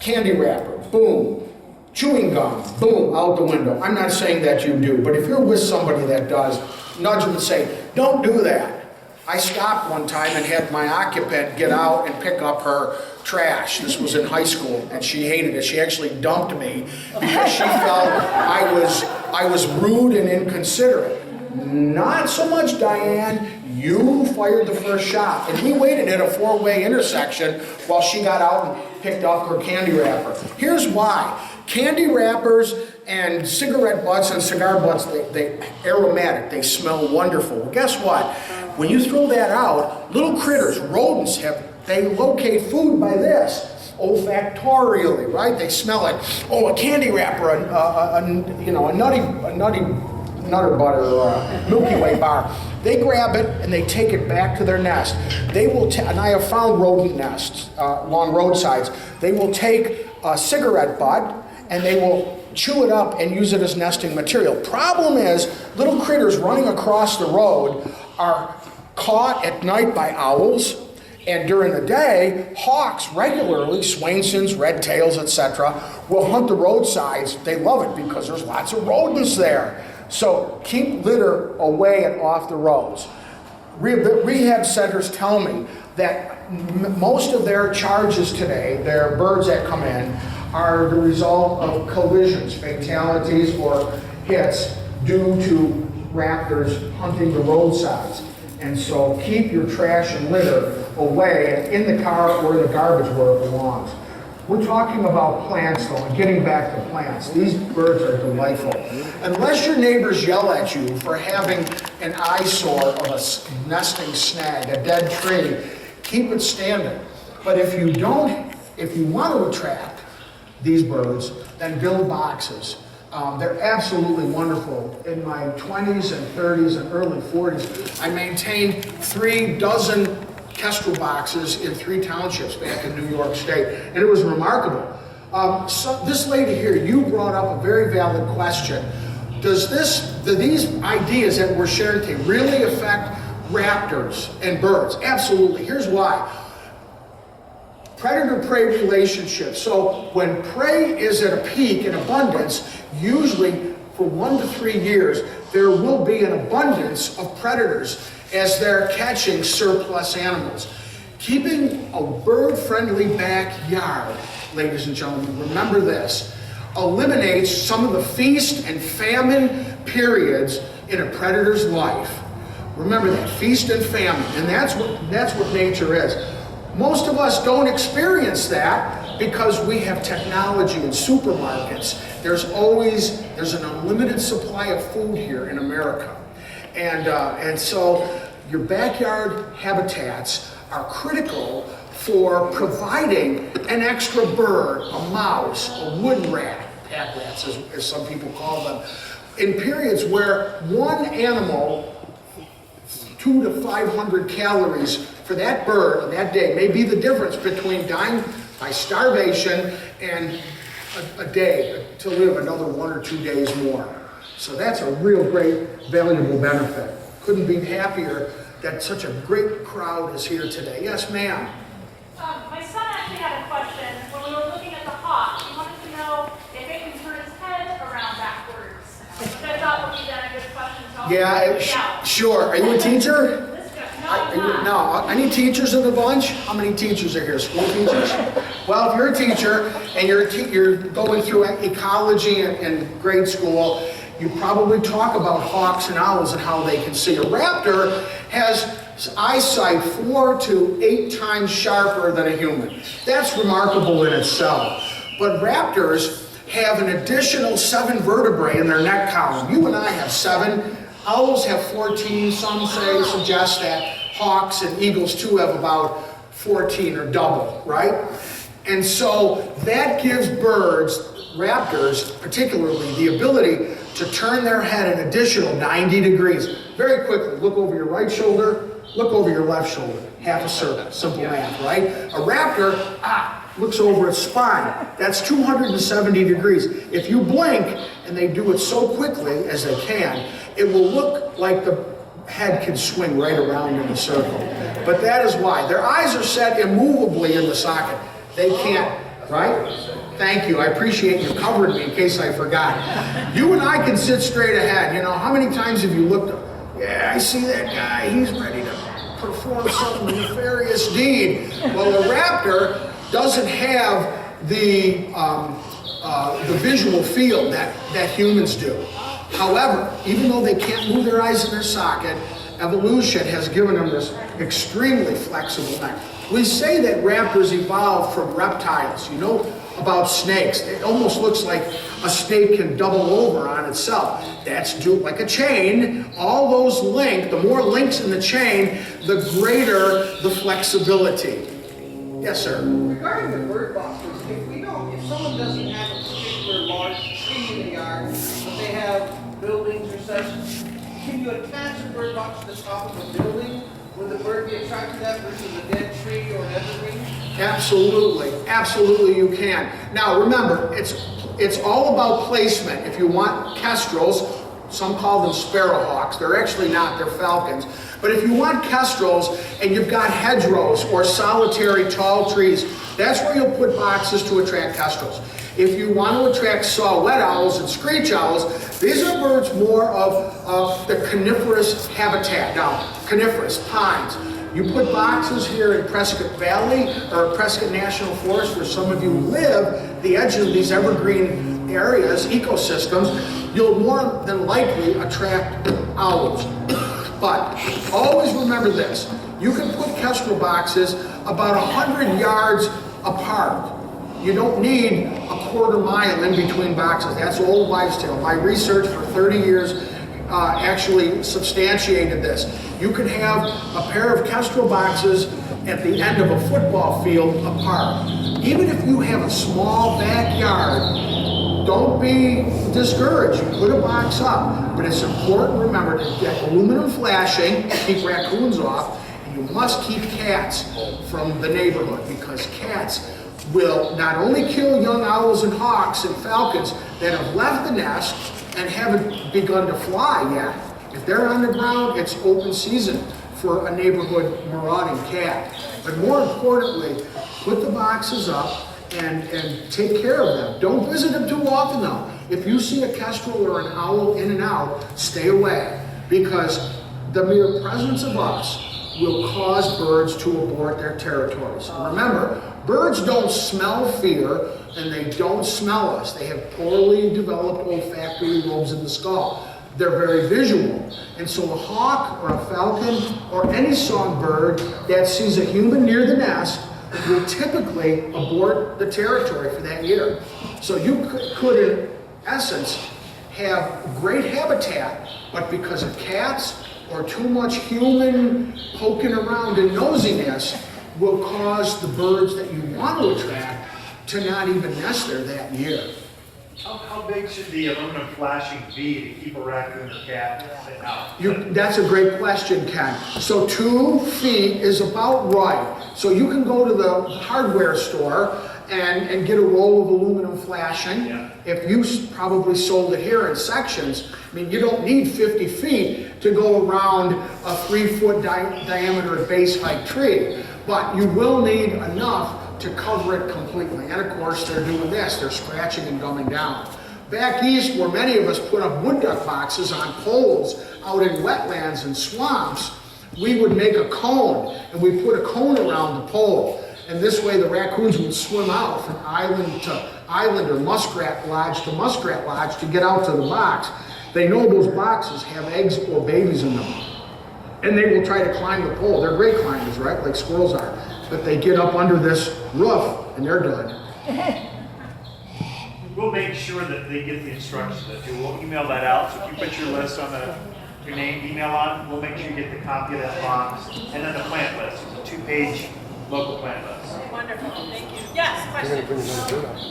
Candy wrapper, boom. Chewing gum, boom, out the window. I'm not saying that you do, but if you're with somebody that does, nudge them and say, don't do that. I stopped one time and had my occupant get out and pick up her trash. This was in high school, and she hated it. She actually dumped me because she felt I was rude and inconsiderate. Not so much, Diane. You fired the first shot. And we waited at a 4-way intersection while she got out and picked up her candy wrapper. Here's why. Candy wrappers and cigarette butts and cigar butts, they're aromatic. They smell wonderful. Well, guess what? When you throw that out, little critters, rodents, they locate food by this, olfactorially, right? They smell it. Oh, a candy wrapper, a Nutter Butter or a Milky Way bar. They grab it and they take it back to their nest. They will, and I have found rodent nests along roadsides. They will take a cigarette butt and they will chew it up and use it as nesting material. Problem is, little critters running across the road are caught at night by owls, and during the day, hawks regularly, Swainsons, red tails, etc., will hunt the roadsides. They love it because there's lots of rodents there. So keep litter away and off the roads. Rehab centers tell me that most of their charges today, their birds that come in, are the result of collisions, fatalities, or hits due to raptors hunting the roadsides. And so keep your trash and litter away in the car or the garbage where it belongs. We're talking about plants though, and getting back to plants. These birds are delightful. Unless your neighbors yell at you for having an eyesore of a nesting snag, a dead tree, keep it standing. But if you want to attract these birds, then build boxes. They're absolutely wonderful. In my 20s and 30s and early 40s, I maintained 3 dozen kestrel boxes in 3 townships back in New York State, and it was remarkable. So this lady here, you brought up a very valid question. Do these ideas that we're sharing today really affect raptors and birds? Absolutely. Here's why. Predator-prey relationship. So when prey is at a peak in abundance, usually for 1 to 3 years, there will be an abundance of predators as they're catching surplus animals. Keeping a bird-friendly backyard, ladies and gentlemen, remember this, eliminates some of the feast and famine periods in a predator's life. Remember that, feast and famine, and that's what nature is. Most of us don't experience that because we have technology in supermarkets. There's an unlimited supply of food here in America. And so your backyard habitats are critical for providing an extra bird, a mouse, a wood rat, pack rats as some people call them, in periods where one animal, 200 to 500 calories for that bird on that day may be the difference between dying by starvation and a day to live another 1 or 2 days more. So that's a real great, valuable benefit. Couldn't be happier that such a great crowd is here today. Yes, ma'am. My son actually had a question when we were looking at the hawk. He wanted to know if it can turn his head around backwards. Which I thought would be then a good question. So Sure. Are you a teacher? No, I need teachers in the bunch. How many teachers are here? School teachers? Well, if you're a teacher and you're going through ecology and grade school, you probably talk about hawks and owls and how they can see. A raptor has eyesight 4 to 8 times sharper than a human. That's remarkable in itself. But raptors have an additional 7 vertebrae in their neck column. You and I have 7. Owls have 14, some suggest that hawks and eagles too have about 14 or double, right? And so that gives birds, raptors particularly, the ability to turn their head an additional 90 degrees. Very quickly, look over your right shoulder, look over your left shoulder. Half a circle, simple math, right? A raptor, looks over its spine. That's 270 degrees. If you blink, and they do it so quickly as they can, it will look like the head can swing right around in a circle. But that is why. Their eyes are set immovably in the socket. They can't, right? Thank you. I appreciate you covering me in case I forgot. You and I can sit straight ahead. You know, how many times have you looked up? Yeah, I see that guy. He's ready to perform some nefarious deed. Well, a raptor doesn't have the visual field that humans do. However, even though they can't move their eyes in their socket, evolution has given them this extremely flexible neck. We say that raptors evolved from reptiles. You know about snakes. It almost looks like a snake can double over on itself. That's like a chain. All those the more links in the chain, the greater the flexibility. Yes, sir. Regarding the bird boxes, if someone doesn't have a particular large tree in the yard, but they have buildings or such, can you attach a bird box to the top of a building? Would the bird be attracted to that versus a dead tree or an evergreen? Absolutely, absolutely you can. Now remember, it's all about placement. If you want kestrels, some call them sparrowhawks. They're actually not, they're falcons. But if you want kestrels and you've got hedgerows or solitary tall trees, that's where you'll put boxes to attract kestrels. If you want to attract saw-whet owls and screech owls, these are birds more of the coniferous habitat. Now, coniferous, pines. You put boxes here in Prescott Valley or Prescott National Forest where some of you live, the edge of these evergreen areas, ecosystems, you'll more than likely attract owls. But always remember this, you can put kestrel boxes about 100 yards apart. You don't need a quarter mile in between boxes. That's old wives' tale. My research for 30 years actually substantiated this. You can have a pair of kestrel boxes at the end of a football field apart. Even if you have a small backyard, don't be discouraged. You put a box up, but it's important, remember, to get aluminum flashing, keep raccoons off, and you must keep cats from the neighborhood because cats will not only kill young owls and hawks and falcons that have left the nest and haven't begun to fly yet. If they're on the ground, it's open season for a neighborhood marauding cat. But more importantly, put the boxes up and take care of them. Don't visit them too often though. If you see a kestrel or an owl in and out, stay away, because the mere presence of us will cause birds to abort their territories. And remember, birds don't smell fear and they don't smell us. They have poorly developed olfactory lobes in the skull. They're very visual. And so a hawk or a falcon or any songbird that sees a human near the nest will typically abort the territory for that year. So you could in essence, have great habitat, but because of cats or too much human poking around and nosiness will cause the birds that you want to attract to not even nest there that year. How big should the aluminum flashing be to keep a raccoon or cat out? That's a great question, Ken. So 2 feet is about right. So you can go to the hardware store and get a roll of aluminum flashing. Yeah. If you probably sold it here in sections, I mean, you don't need 50 feet to go around a 3-foot diameter base height tree, but you will need enough to cover it completely. And of course, they're doing this, they're scratching and gumming down. Back east, where many of us put up wood duck boxes on poles out in wetlands and swamps, we would make a cone, and we put a cone around the pole. And this way the raccoons would swim out from island to island or muskrat lodge to muskrat lodge to get out to the box. They know those boxes have eggs or babies in them. And they will try to climb the pole. They're great climbers, right? Like squirrels are. But they get up under this roof and they're done. We'll make sure that they get the instructions that you. We'll email that out. So if you put your list on your name, email on, we'll make sure you get the copy of that box. And then the plant list. It's a 2-page local plant list. Wonderful, thank you. Yes, question.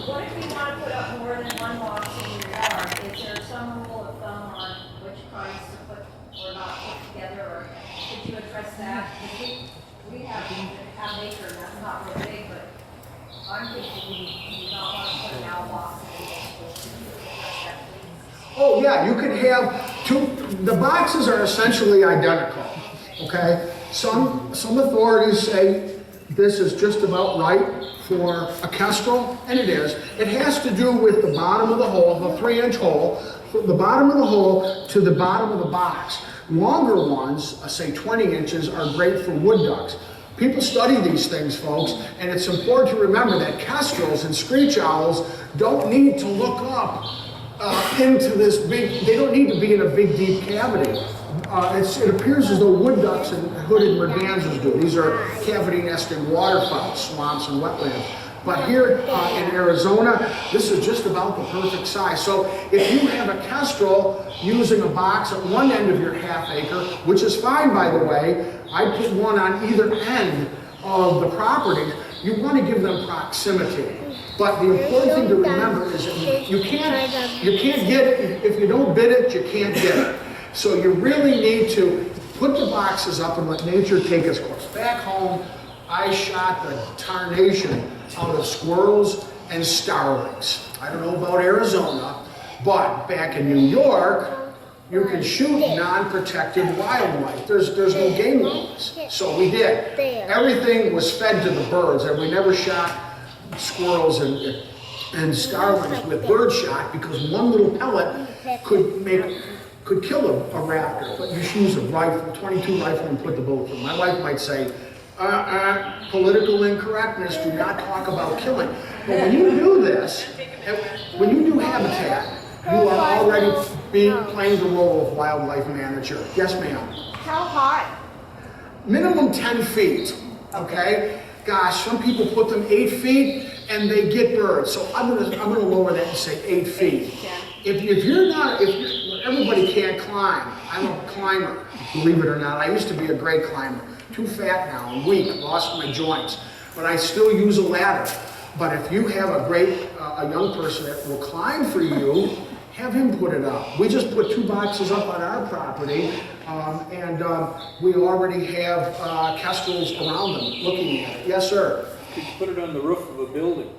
What if we want to put up more than one box in your yard? Is there some rule of thumb on which kinds to put or not put together, or could you address that? Because we have an acre, and that's not real big, but I'm thinking we do not want to put an owl box in the Oh yeah, you could have 2, the boxes are essentially identical, okay? Some authorities say this is just about right for a kestrel, and it is. It has to do with the bottom of the hole, the 3-inch hole, from the bottom of the hole to the bottom of the box. Longer ones, say 20 inches, are great for wood ducks. People study these things, folks, and it's important to remember that kestrels and screech owls don't need to look up into this big, they don't need to be in a big, deep cavity. It appears as though wood ducks and hooded mergansers do. These are cavity nesting waterfowl, swamps and wetlands. But here in Arizona, this is just about the perfect size. So if you have a kestrel using a box at one end of your half acre, which is fine, by the way, I put one on either end of the property, you want to give them proximity. But the important thing to remember is that you can't get it, if you don't bid it, you can't get it. So you really need to put the boxes up and let nature take its course. Back home, I shot the tarnation out of squirrels and starlings. I don't know about Arizona, but back in New York, you can shoot non-protected wildlife. There's no game laws. So we did. Everything was fed to the birds, and we never shot squirrels and starlings with bird shot, because one little pellet could kill a raptor. But you should use a rifle, 22 rifle, and put the bullet through. My wife might say, political incorrectness, do not talk about killing. But when you do this, when you do habitat, you are already playing the role of wildlife manager. Yes, ma'am? How high? Minimum 10 feet, okay? Gosh, some people put them 8 feet and they get birds. So I'm gonna lower that and say 8 feet. If everybody can't climb. I'm a climber, believe it or not. I used to be a great climber. Too fat now, I'm weak, lost my joints. But I still use a ladder. But if you have a young person that will climb for you, have him put it up. We just put 2 boxes up on our property, and we already have kestrels around them looking at it. Yes, sir? Could you put it on the roof of a building?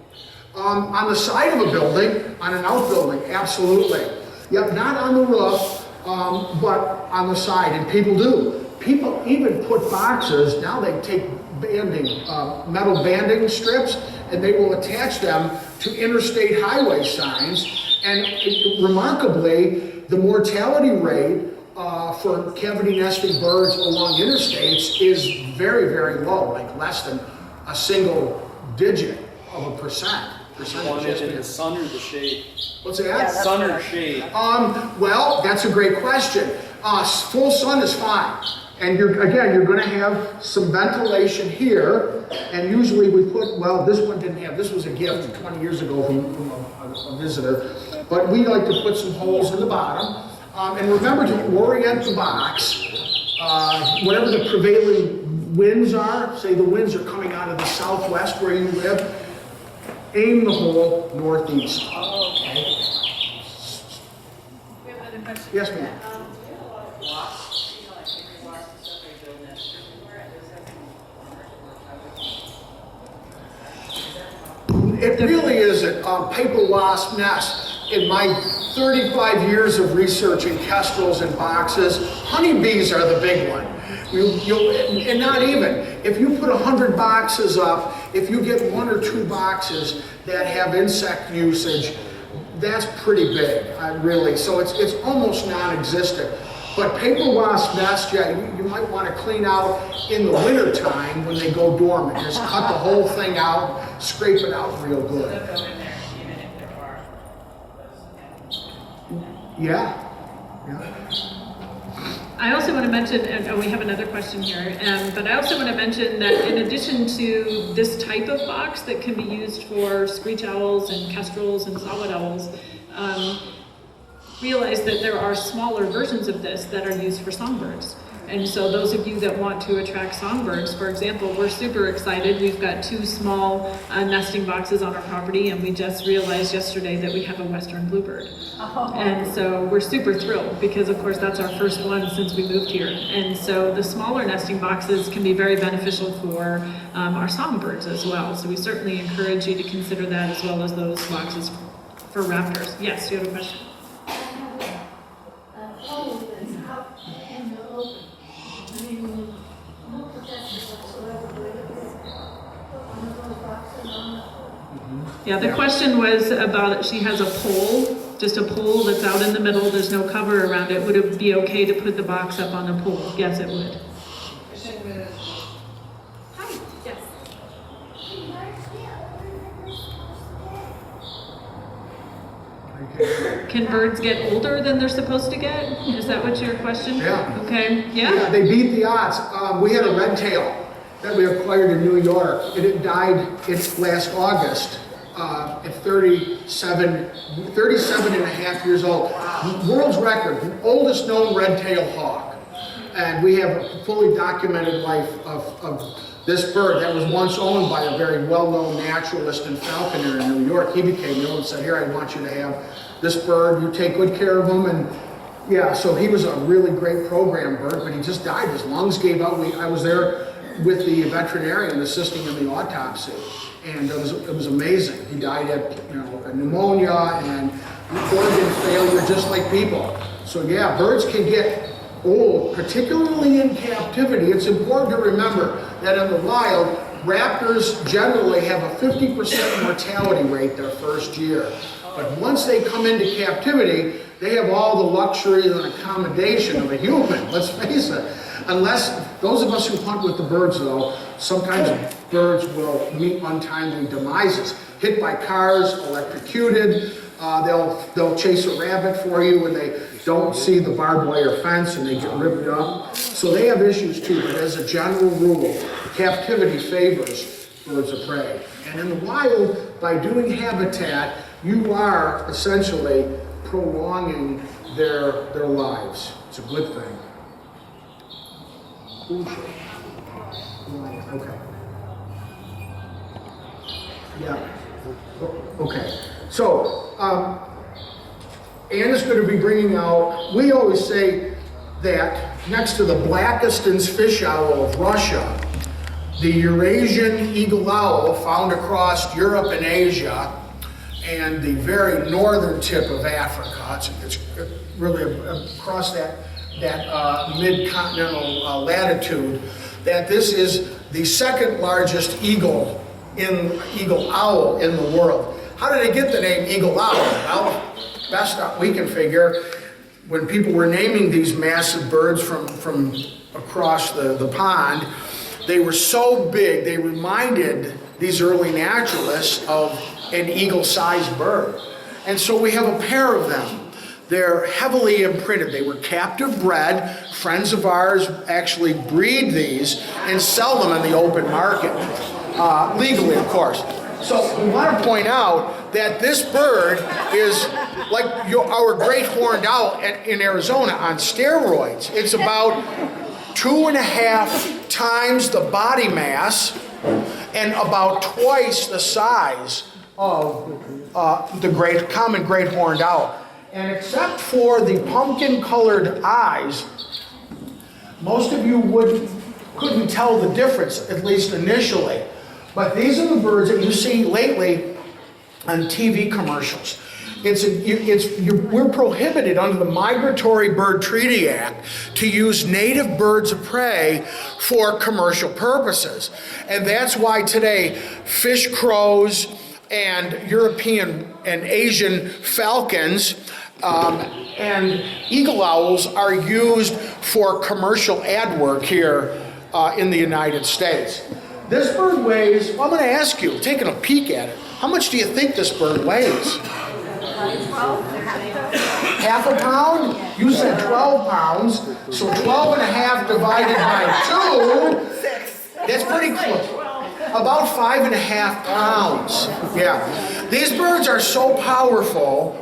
On the side of a building, on an outbuilding, absolutely. Yep, not on the roof, but on the side, and people do. People even put boxes, now they take banding, metal banding strips, and they will attach them to interstate highway signs. And remarkably, the mortality rate for cavity nesting birds along interstates is very, very low, like less than a single digit of a percent. Want it in the sun or the shade? What's that? Sun or shade? Well, that's a great question. Full sun is fine. And you're going to have some ventilation here. And usually we put, well, this one didn't have, this was a gift 20 years ago from a visitor. But we like to put some holes in the bottom. And remember to orient the box, whatever the prevailing winds are, say the winds are coming out of the southwest where you live, aim the hole northeast. Okay. Yes, ma'am. It really isn't. Paper wasp nest. In my 35 years of researching kestrels and boxes, honeybees are the big one. And not even. If you put 100 boxes up, if you get 1 or 2 boxes that have insect usage, that's pretty big, really. So it's almost non-existent. But paper wasp nests, yeah, you might want to clean out in the winter time when they go dormant. Just cut the whole thing out, scrape it out real good. Yeah. I also want to mention, and we have another question here, but I also want to mention that in addition to this type of box that can be used for screech owls and kestrels and saw-whet owls, realize that there are smaller versions of this that are used for songbirds. And so those of you that want to attract songbirds, for example, we're super excited. We've got 2 small nesting boxes on our property, and we just realized yesterday that we have a western bluebird. And so we're super thrilled because, of course, that's our first one since we moved here. And so the smaller nesting boxes can be very beneficial for our songbirds as well. So we certainly encourage you to consider that as well as those boxes for raptors. Yes, you have a question? Yeah, the question was about, she has a pole, just a pole that's out in the middle, there's no cover around it. Would it be okay to put the box up on the pole? Yes, it would. Hi, yes. Can birds get older than they're supposed to get? Is that what your question? Yeah. Okay, Yeah, they beat the odds. We had a red tail that we acquired in New York, and it died last August at 37 and a half years old. World's record, the oldest known red tail hawk. And we have a fully documented life of this bird that was once owned by a very well-known naturalist and falconer in New York. He became ill and said, here, I want you to have this bird, you take good care of him. And yeah, so he was a really great program bird, but he just died. His lungs gave out. I was there with the veterinarian assisting in the autopsy, and it was amazing. He died of pneumonia and organ failure, just like people. So yeah, birds can get old, particularly in captivity. It's important to remember that in the wild, raptors generally have a 50% mortality rate their first year. But once they come into captivity, they have all the luxury and accommodation of a human, let's face it. Unless, those of us who hunt with the birds though, sometimes birds will meet untimely demises. Hit by cars, electrocuted, they'll chase a rabbit for you when they don't see the barbed wire fence and they get ripped up. So they have issues too, but as a general rule, captivity favors birds of prey. And in the wild, by doing habitat, you are essentially prolonging their lives. It's a good thing. Okay. Yeah. Okay. So, Anne is going to be bringing out, we always say that next to the Blakiston's fish owl of Russia, the Eurasian eagle owl found across Europe and Asia, and the very northern tip of Africa, it's really across that mid-continental latitude, that this is the second largest eagle owl in the world. how did they get the name eagle owl? Well, best we can figure, when people were naming these massive birds from across the pond, they were so big, they reminded these early naturalists of an eagle-sized bird. And so we have a pair of them. They're heavily imprinted. They were captive bred. Friends of ours actually breed these and sell them in the open market, legally, of course. So we want to point out that this bird is like our great horned owl in Arizona on steroids. It's about 2.5 times the body mass and about twice the size of the common great horned owl. And except for the pumpkin-colored eyes, most of you couldn't tell the difference, at least initially. But these are the birds that you see lately on TV commercials. We're prohibited under the Migratory Bird Treaty Act to use native birds of prey for commercial purposes. And that's why today fish crows and European and Asian falcons and eagle owls are used for commercial ad work here in the United States. This bird weighs, well, I'm going to ask you, taking a peek at it, how much do you think this bird weighs? Half a pound? You said 12 pounds, so 12.5 divided by 2, that's pretty close. About 5.5 pounds. Yeah. These birds are so powerful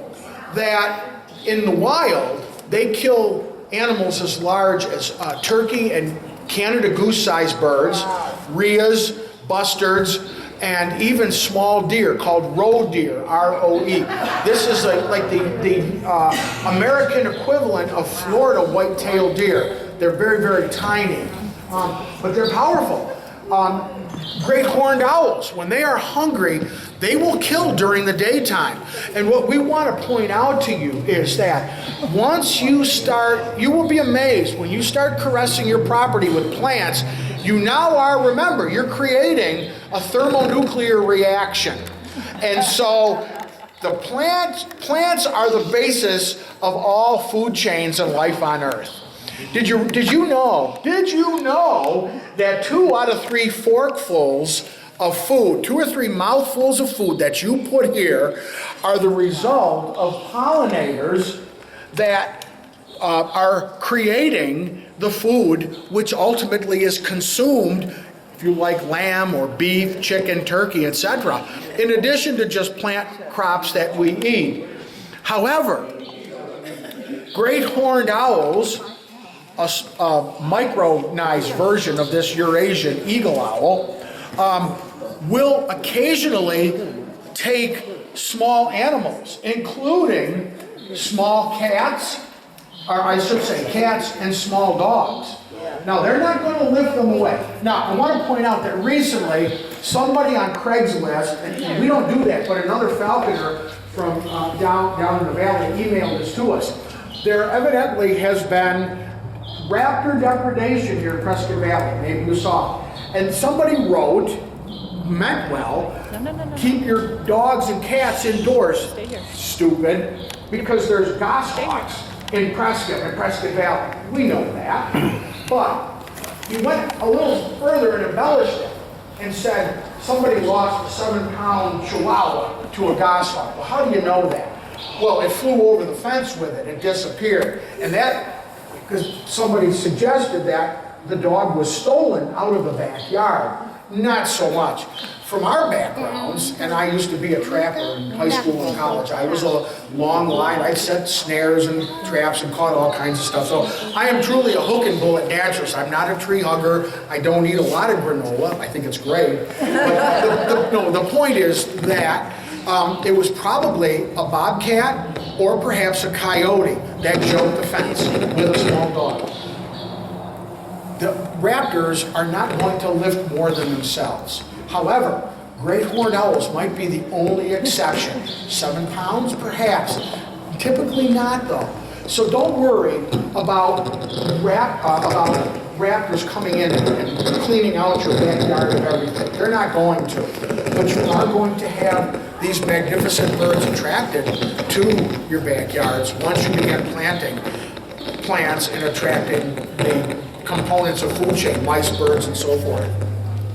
that in the wild, they kill animals as large as turkey and Canada goose-sized birds, rheas, bustards, and even small deer called roe deer, R-O-E. This is like the American equivalent of Florida white-tailed deer. They're very, very tiny, but they're powerful. Great horned owls, when they are hungry, they will kill during the daytime. And what we want to point out to you is that once you start, you will be amazed when you start caressing your property with plants, you now are, remember, you're creating a thermonuclear reaction. And so the plants are the basis of all food chains and life on Earth. Did you know that 2 out of 3 forkfuls of food, 2 or 3 mouthfuls of food that you put here are the result of pollinators that are creating the food which ultimately is consumed, if you like lamb or beef, chicken, turkey, etc., in addition to just plant crops that we eat. However, great horned owls, a micronized version of this Eurasian eagle owl, will occasionally take small animals, including small cats, or I should say cats and small dogs. Now, they're not going to lift them away. Now, I want to point out that recently, somebody on Craigslist, and we don't do that, but another falconer from down in the valley emailed this to us. There evidently has been raptor depredation here in Prescott Valley. Maybe you saw it. And somebody wrote, meant well, keep your dogs and cats indoors, stupid, because there's goshawks in Prescott Valley. We know that. But he went a little further and embellished it and said somebody lost a 7-pound chihuahua to a goshawk. Well, how do you know that? Well, it flew over the fence with it and disappeared. And that, because somebody suggested that the dog was stolen out of the backyard. Not so much. From our backgrounds, and I used to be a trapper in high school and college. I was a long line. I set snares and traps and caught all kinds of stuff. So I am truly a hook and bullet naturalist. I'm not a tree hugger. I don't eat a lot of granola. I think it's great. But the point is that it was probably a bobcat or perhaps a coyote that jumped the fence with a small dog. The raptors are not going to lift more than themselves. However, great horned owls might be the only exception. 7 pounds, perhaps. Typically not, though. So don't worry about raptors coming in and cleaning out your backyard and everything. They're not going to. But you are going to have these magnificent birds attracted to your backyards once you begin planting plants and attracting the components of food chain, mice, birds, and so forth.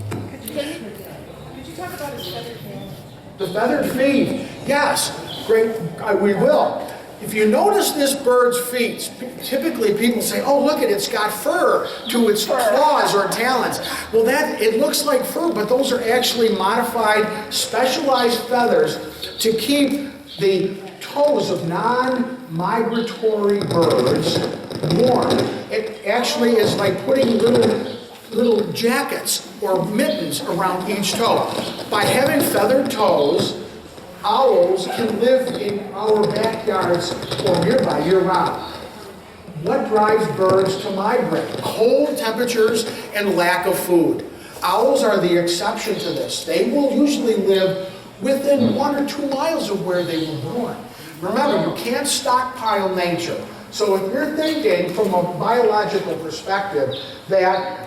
Could you talk about his feathered fan? The feathered feet, yes, great, we will. If you notice this bird's feet, typically people say, oh, look at it, it's got fur to its claws or talons. Well, it looks like fur, but those are actually modified, specialized feathers to keep the toes of non-migratory birds warm. It actually is like putting little jackets or mittens around each toe. By having feathered toes, owls can live in our backyards or nearby year-round. What drives birds to migrate? Cold temperatures and lack of food. Owls are the exception to this. They will usually live within 1 or 2 miles of where they were born. Remember, you can't stockpile nature. So if you're thinking from a biological perspective that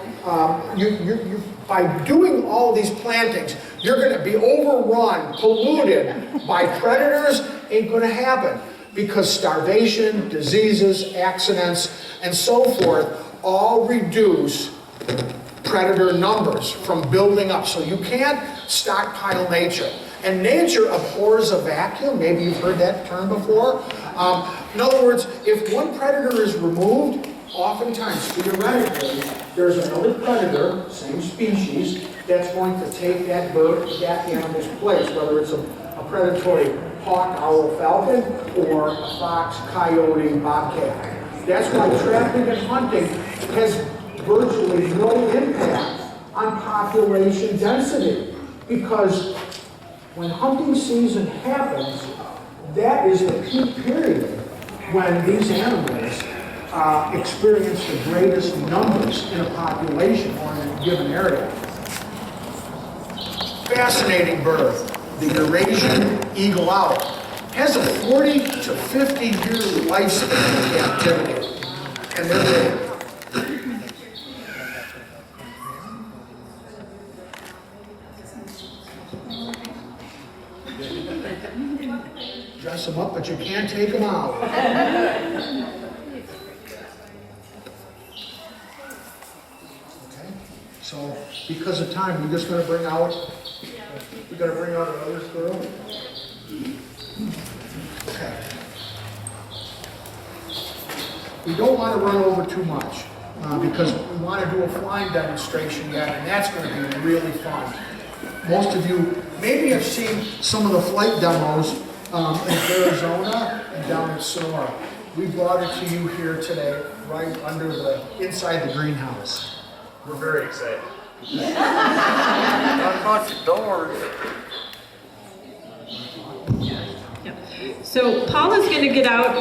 by doing all these plantings, you're going to be overrun, polluted by predators, ain't going to happen. Because starvation, diseases, accidents, and so forth all reduce predator numbers from building up. So you can't stockpile nature. And nature abhors a vacuum. Maybe you've heard that term before. In other words, if one predator is removed, oftentimes, theoretically, there's another predator, same species, that's going to take that bird, that animal's place, whether it's a predatory hawk, owl, falcon, or a fox, coyote, bobcat. That's why trapping and hunting has virtually no impact on population density, because when hunting season happens, that is the peak period when these animals experience the greatest numbers in a population or in a given area. Fascinating bird, the Eurasian eagle owl, has a 40 to 50 year lifespan in captivity, and they're big. Dress them up, but you can't take them out. So, because of time, we're just going to bring out another squirrel. Okay. We don't want to run over too much because we want to do a flying demonstration yet, and that's going to be really fun. Most of you maybe have seen some of the flight demos in Arizona and down in Sonora. We brought it to you here today, right inside the greenhouse. We're very excited. Unlock the doors. Yeah. So Paul is going to get out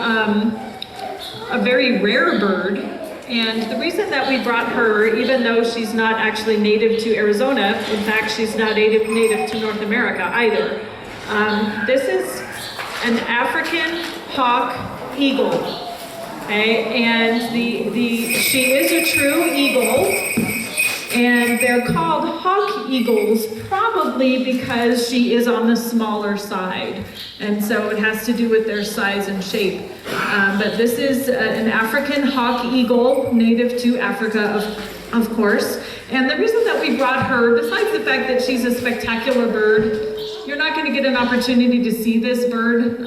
a very rare bird, and the reason that we brought her, even though she's not actually native to Arizona, in fact she's not native to North America either, this is an African hawk eagle. Okay, and she is a true eagle. And they're called hawk eagles probably because she is on the smaller side. And so it has to do with their size and shape. But this is an African hawk eagle, native to Africa, of course. And the reason that we brought her, besides the fact that she's a spectacular bird, you're not going to get an opportunity to see this bird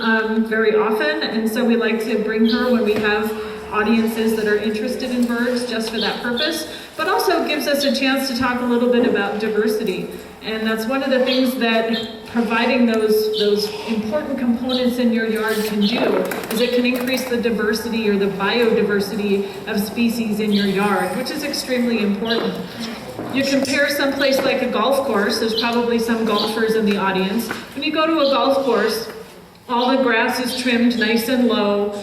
very often. And so we like to bring her when we have audiences that are interested in birds just for that purpose, but also gives us a chance to talk a little bit about diversity. And that's one of the things that providing those important components in your yard can do, is it can increase the diversity or the biodiversity of species in your yard, which is extremely important. You compare someplace like a golf course, there's probably some golfers in the audience. When you go to a golf course, all the grass is trimmed nice and low.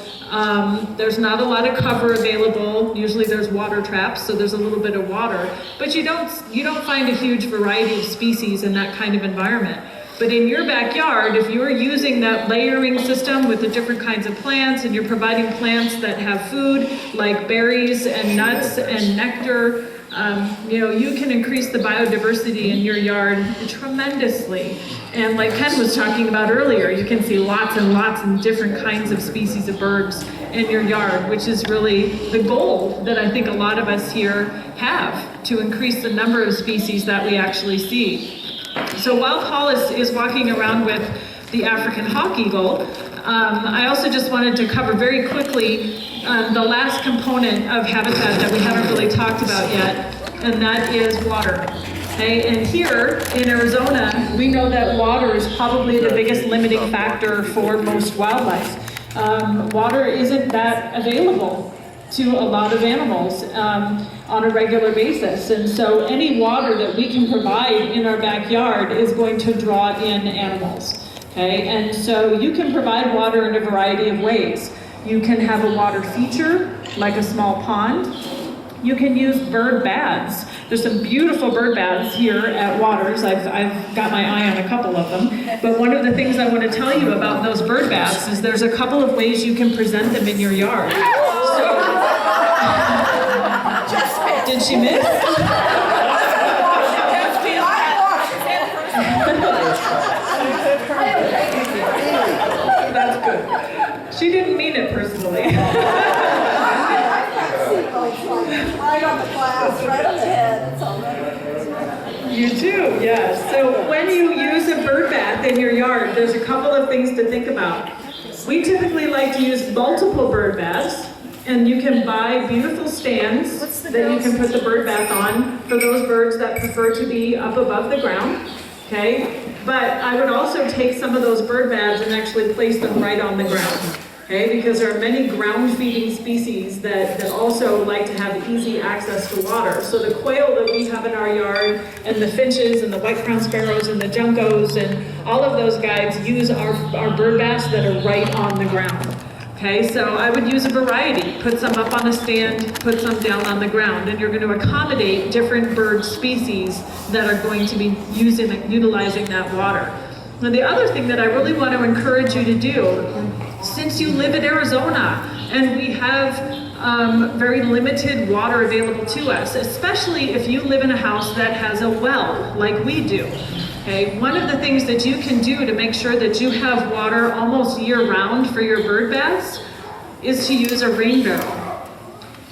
There's not a lot of cover available. Usually there's water traps, so there's a little bit of water. But you don't find a huge variety of species in that kind of environment. But in your backyard, if you're using that layering system with the different kinds of plants, and you're providing plants that have food like berries and nuts and nectar, You can increase the biodiversity in your yard tremendously. And like Ken was talking about earlier, you can see lots and lots and different kinds of species of birds in your yard, which is really the goal that I think a lot of us here have, to increase the number of species that we actually see. So while Paul is walking around with the African hawk eagle, I also just wanted to cover very quickly the last component of habitat that we haven't really talked about yet, and that is water. Okay, and here in Arizona, we know that water is probably the biggest limiting factor for most wildlife. Water isn't that available to a lot of animals on a regular basis, and so any water that we can provide in our backyard is going to draw in animals. Okay, and so you can provide water in a variety of ways. You can have a water feature, like a small pond. You can use bird baths. There's some beautiful bird baths here at Waters. I've got my eye on a couple of them. But one of the things I want to tell you about those bird baths is there's a couple of ways you can present them in your yard. So, did she miss? That's good. She didn't mean it personally. Right on the glass, right on the head. It's all right. You do, yes. So when you use a bird bath in your yard, there's a couple of things to think about. We typically like to use multiple bird baths, and you can buy beautiful stands that you can put the bird bath on for those birds that prefer to be up above the ground. Okay, but I would also take some of those bird baths and actually place them right on the ground. Okay, because there are many ground-feeding species that also like to have easy access to water. So the quail that we have in our yard, and the finches, and the white-crowned sparrows, and the juncos, and all of those guys use our bird baths that are right on the ground. Okay, so I would use a variety. Put some up on a stand, put some down on the ground, and you're going to accommodate different bird species that are going to be utilizing that water. Now the other thing that I really want to encourage you to do, since you live in Arizona and we have very limited water available to us, especially if you live in a house that has a well like we do. Okay, one of the things that you can do to make sure that you have water almost year-round for your bird baths is to use a rain barrel.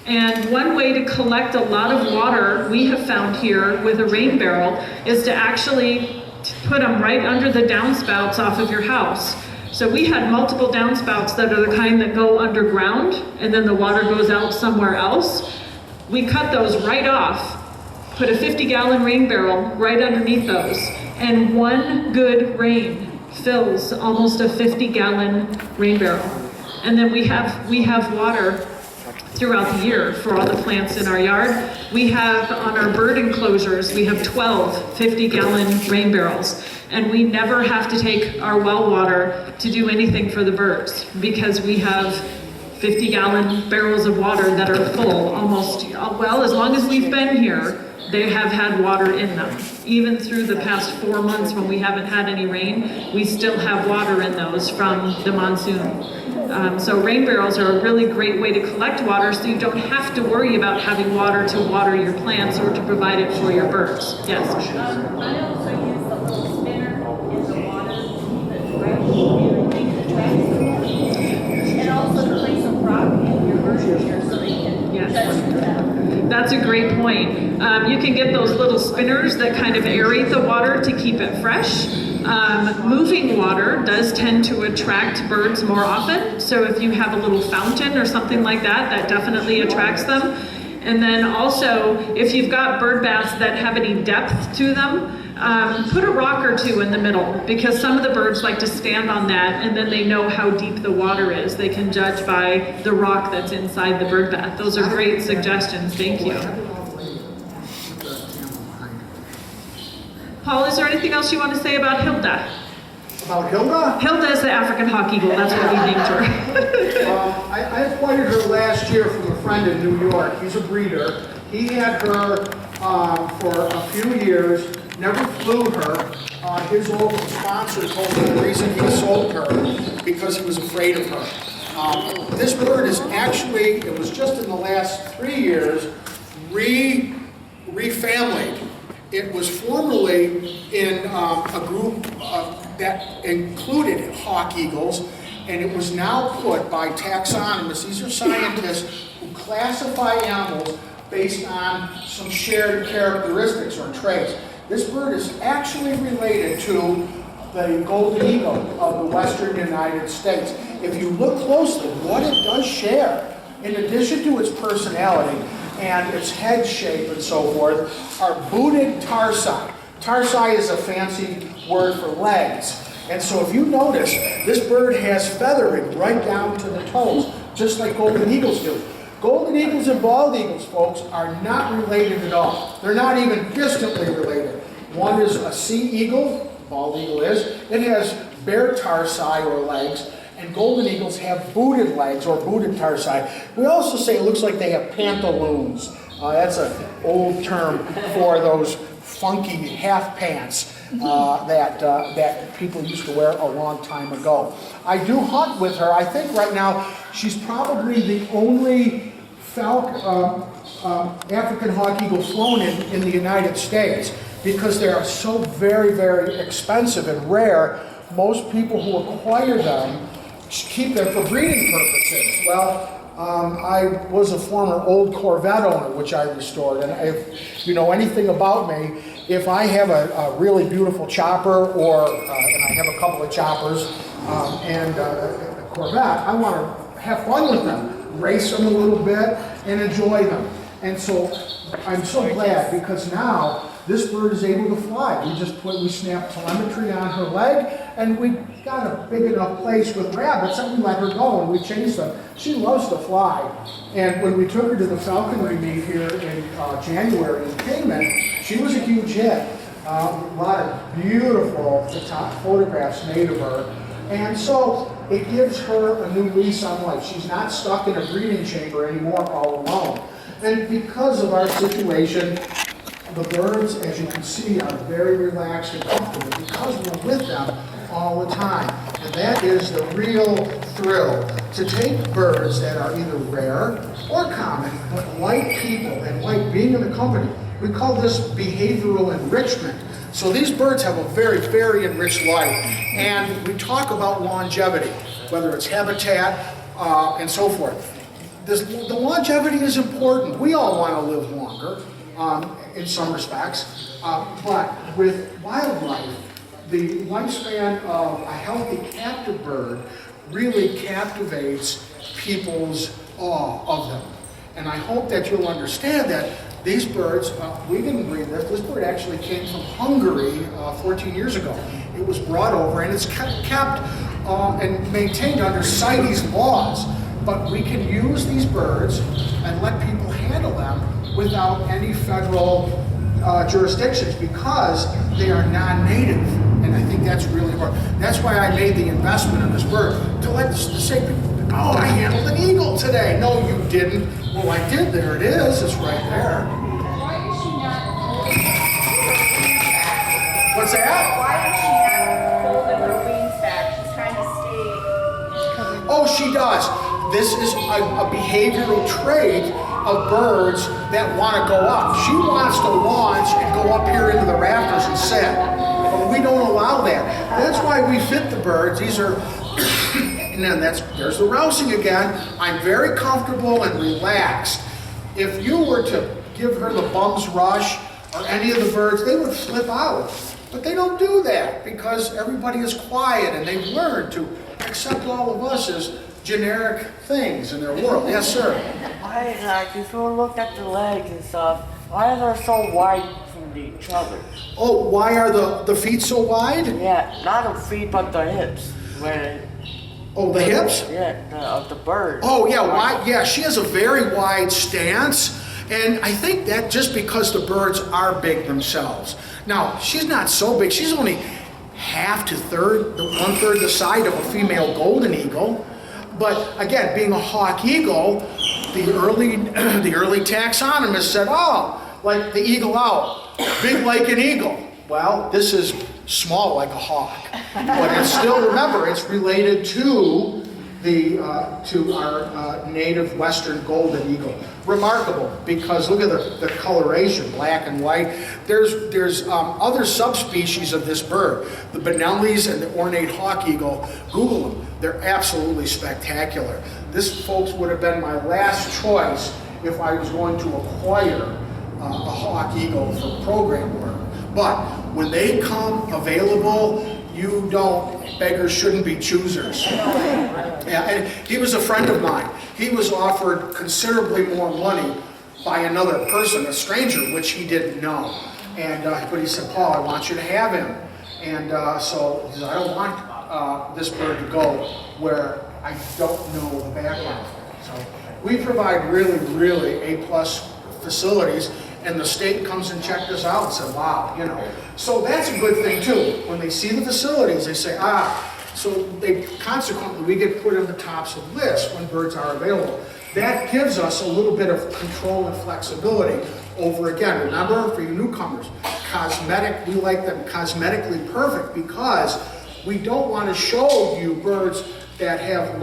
And one way to collect a lot of water we have found here with a rain barrel is to actually put them right under the downspouts off of your house. So we had multiple downspouts that are the kind that go underground and then the water goes out somewhere else. We cut those right off, put a 50-gallon rain barrel right underneath those, and one good rain fills almost a 50-gallon rain barrel. And then we have water throughout the year for all the plants in our yard. We have on our bird enclosures, we have 12 50-gallon rain barrels. And we never have to take our well water to do anything for the birds because we have 50-gallon barrels of water that are full almost, well, as long as we've been here, they have had water in them. Even through the past 4 months when we haven't had any rain, we still have water in those from the monsoon. So rain barrels are a really great way to collect water so you don't have to worry about having water to water your plants or to provide it for your birds. Yes? I also use the little spinner in the water that's right in and also to place a rock in your bird here so they can touch that. That's a great point. You can get those little spinners that kind of aerate the water to keep it fresh. Moving water does tend to attract birds more often. So if you have a little fountain or something like that, that definitely attracts them. And then also, if you've got bird baths that have any depth to them, put a rock or two in the middle because some of the birds like to stand on that and then they know how deep the water is. They can judge by the rock that's inside the bird bath. Those are great suggestions. Thank you. Paul, is there anything else you want to say about Hilda? About Hilda? Hilda is the African hawk eagle. That's what we named her. I acquired her last year from a friend in New York. He's a breeder. He had her for a few years, never flew her. His local sponsor told me the reason he sold her because he was afraid of her. This bird is actually, it was just in the last 3 years, refamilied. It was formerly in a group that included hawk eagles, and it was now put by taxonomists. These are scientists who classify animals based on some shared characteristics or traits. This bird is actually related to the golden eagle of the western United States. If you look closely, what it does share, in addition to its personality and its head shape and so forth, are booted tarsi. Tarsi is a fancy word for legs. And so if you notice, this bird has feathering right down to the toes, just like golden eagles do. Golden eagles and bald eagles, folks, are not related at all. They're not even distantly related. One is a sea eagle, bald eagle is. It has bare tarsi or legs, and golden eagles have booted legs or booted tarsi. We also say it looks like they have pantaloons. That's an old term for those funky half pants that people used to wear a long time ago. I do hunt with her. I think right now she's probably the only African hawk eagle flown in the United States, because they are so very, very expensive and rare. Most people who acquire them keep them for breeding purposes. Well, I was a former old Corvette owner, which I restored, and if you know anything about me, if I have a really beautiful chopper, or and I have a couple of choppers and a Corvette, I want to have fun with them, race them a little bit, and enjoy them. And so I'm so glad, because now this bird is able to fly. We snapped telemetry on her leg, and we got a big enough place with rabbits that we let her go and we chased them. She loves to fly. And when we took her to the falconry meet here in January in Kingman, she was a huge hit. A lot of beautiful photographs made of her. And so it gives her a new lease on life. She's not stuck in a breeding chamber anymore all alone. And because of our situation, the birds, as you can see, are very relaxed and comfortable because we're with them all the time. And that is the real thrill, to take birds that are either rare or common, but like people and like being in the company. We call this behavioral enrichment. So these birds have a very, very enriched life. And we talk about longevity, whether it's habitat and so forth. The longevity is important. We all want to live longer. In some respects, but with wildlife, the lifespan of a healthy captive bird really captivates people's awe of them. And I hope that you'll understand that these birds, we didn't breed this. This bird actually came from Hungary 14 years ago. It was brought over, and it's kept and maintained under CITES laws. But we can use these birds and let people handle them without any federal jurisdictions, because they are non-native, and I think that's really important. That's why I made the investment in this bird, to say, oh, I handled an eagle today. No, you didn't. Well, I did. There it is. It's right there. Why is she not What's that? Why is she not folding her wings back? She's trying to stay. Oh, she does. This is a behavioral trait of birds that want to go up. She wants to launch and go up here into the rafters and sit. But we don't allow that. That's why we fit the birds. These are, and then there's the rousing again. I'm very comfortable and relaxed. If you were to give her the bum's rush or any of the birds, they would flip out. But they don't do that, because everybody is quiet and they've learned to accept all of us as generic things in their world. Yes, sir. Why, if you look at the legs and stuff, why are they so wide from each other? Oh, why are the feet so wide? Yeah, not the feet, but the hips. Oh, the hips? Yeah, of the bird. Oh, yeah, wide. Yeah, she has a very wide stance, and I think that just because the birds are big themselves. Now, she's not so big. She's only half to one-third the size of a female golden eagle. But again, being a hawk eagle, the early taxonomists said, oh, like the eagle owl, big like an eagle. Well, this is small like a hawk. But it's still, remember, it's related to to our native western golden eagle. Remarkable, because look at the coloration, black and white. There's other subspecies of this bird, the Benellis and the ornate hawk eagle. Google them. They're absolutely spectacular. This, folks, would have been my last choice if I was going to acquire a hawk eagle for program work. But when they come available, beggars shouldn't be choosers. Yeah, and he was a friend of mine. He was offered considerably more money by another person, a stranger, which he didn't know. And but he said, Paul, I want you to have him. And so he said, I don't want this bird to go where I don't know the background. So we provide really, really A-plus facilities, and the state comes and checked us out and said, wow, you know. So that's a good thing too. When they see the facilities, they say, so consequently, we get put in the tops of lists when birds are available. That gives us a little bit of control and flexibility over, again, remember, for you newcomers, we like them cosmetically perfect, because we don't want to show you birds that have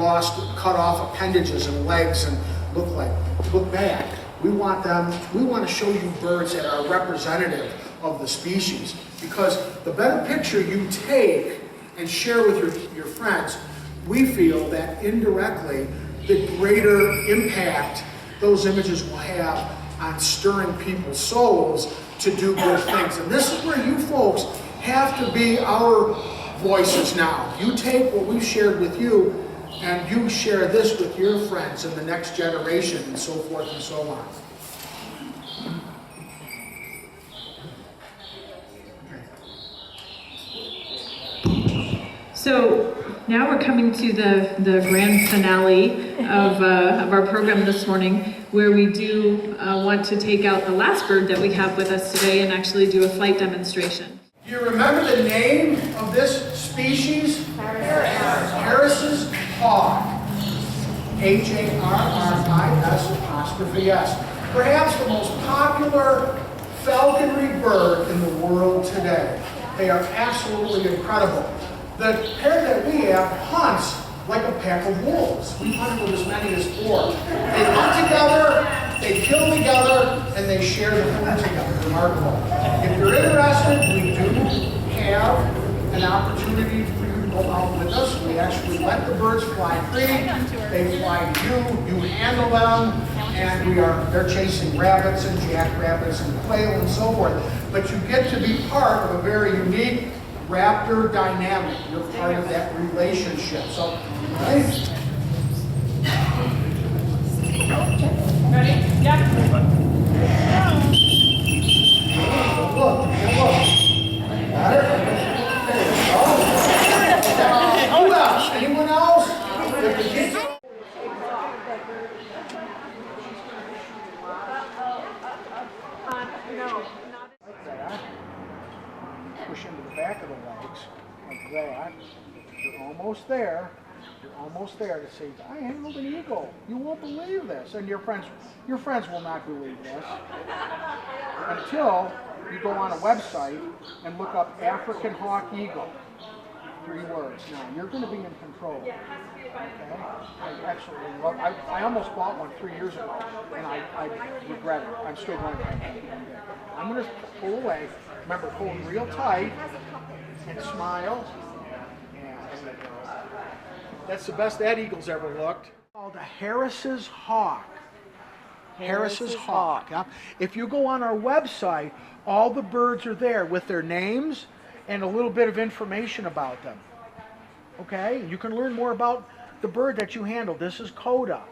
cut off appendages and legs and look bad. We want to show you birds that are representative of the species, because the better picture you take and share with your friends, we feel that indirectly the greater impact those images will have on stirring people's souls to do good things. And this is where you folks have to be our voices now. You take what we've shared with you and you share this with your friends in the next generation, and so forth and so on. So now we're coming to the grand finale of our program this morning, where we do want to take out the last bird that we have with us today and actually do a flight demonstration. Do you remember the name of this species? Harris's hawk. Harris''S''. Perhaps the most popular falconry bird in the world today. They are absolutely incredible. The pair that we have hunts like a pack of wolves. We've hunted with as many as 4. They hunt together, they kill together, and they share the food together. Remarkable. If you're interested, we do have an opportunity for you to go out with us. We actually let the birds fly free. They fly to you, you handle them, and they're chasing rabbits and jackrabbits and quail and so forth. But you get to be part of a very unique Raptor dynamic. You're part of that relationship. So, right? Ready? Yeah. Look. Got it? Who else? Anyone else? Push into the back of the legs, like that. You're almost there. You're almost there to say, I handled an eagle. You won't believe this. And your friends will not believe this. Until you go on a website and look up African hawk eagle. 3 words. Now, you're going to be in control. Okay? I absolutely love it. I almost bought one 3 years ago, and I regret it. I'm still going to have it. I'm going to pull away. Remember, pull real tight and smile. Yeah, that's the best that eagle's ever looked. Called a Harris's hawk. Harris's hawk. Yeah? If you go on our website, all the birds are there with their names and a little bit of information about them. Okay? You can learn more about the bird that you handle. This is Coda.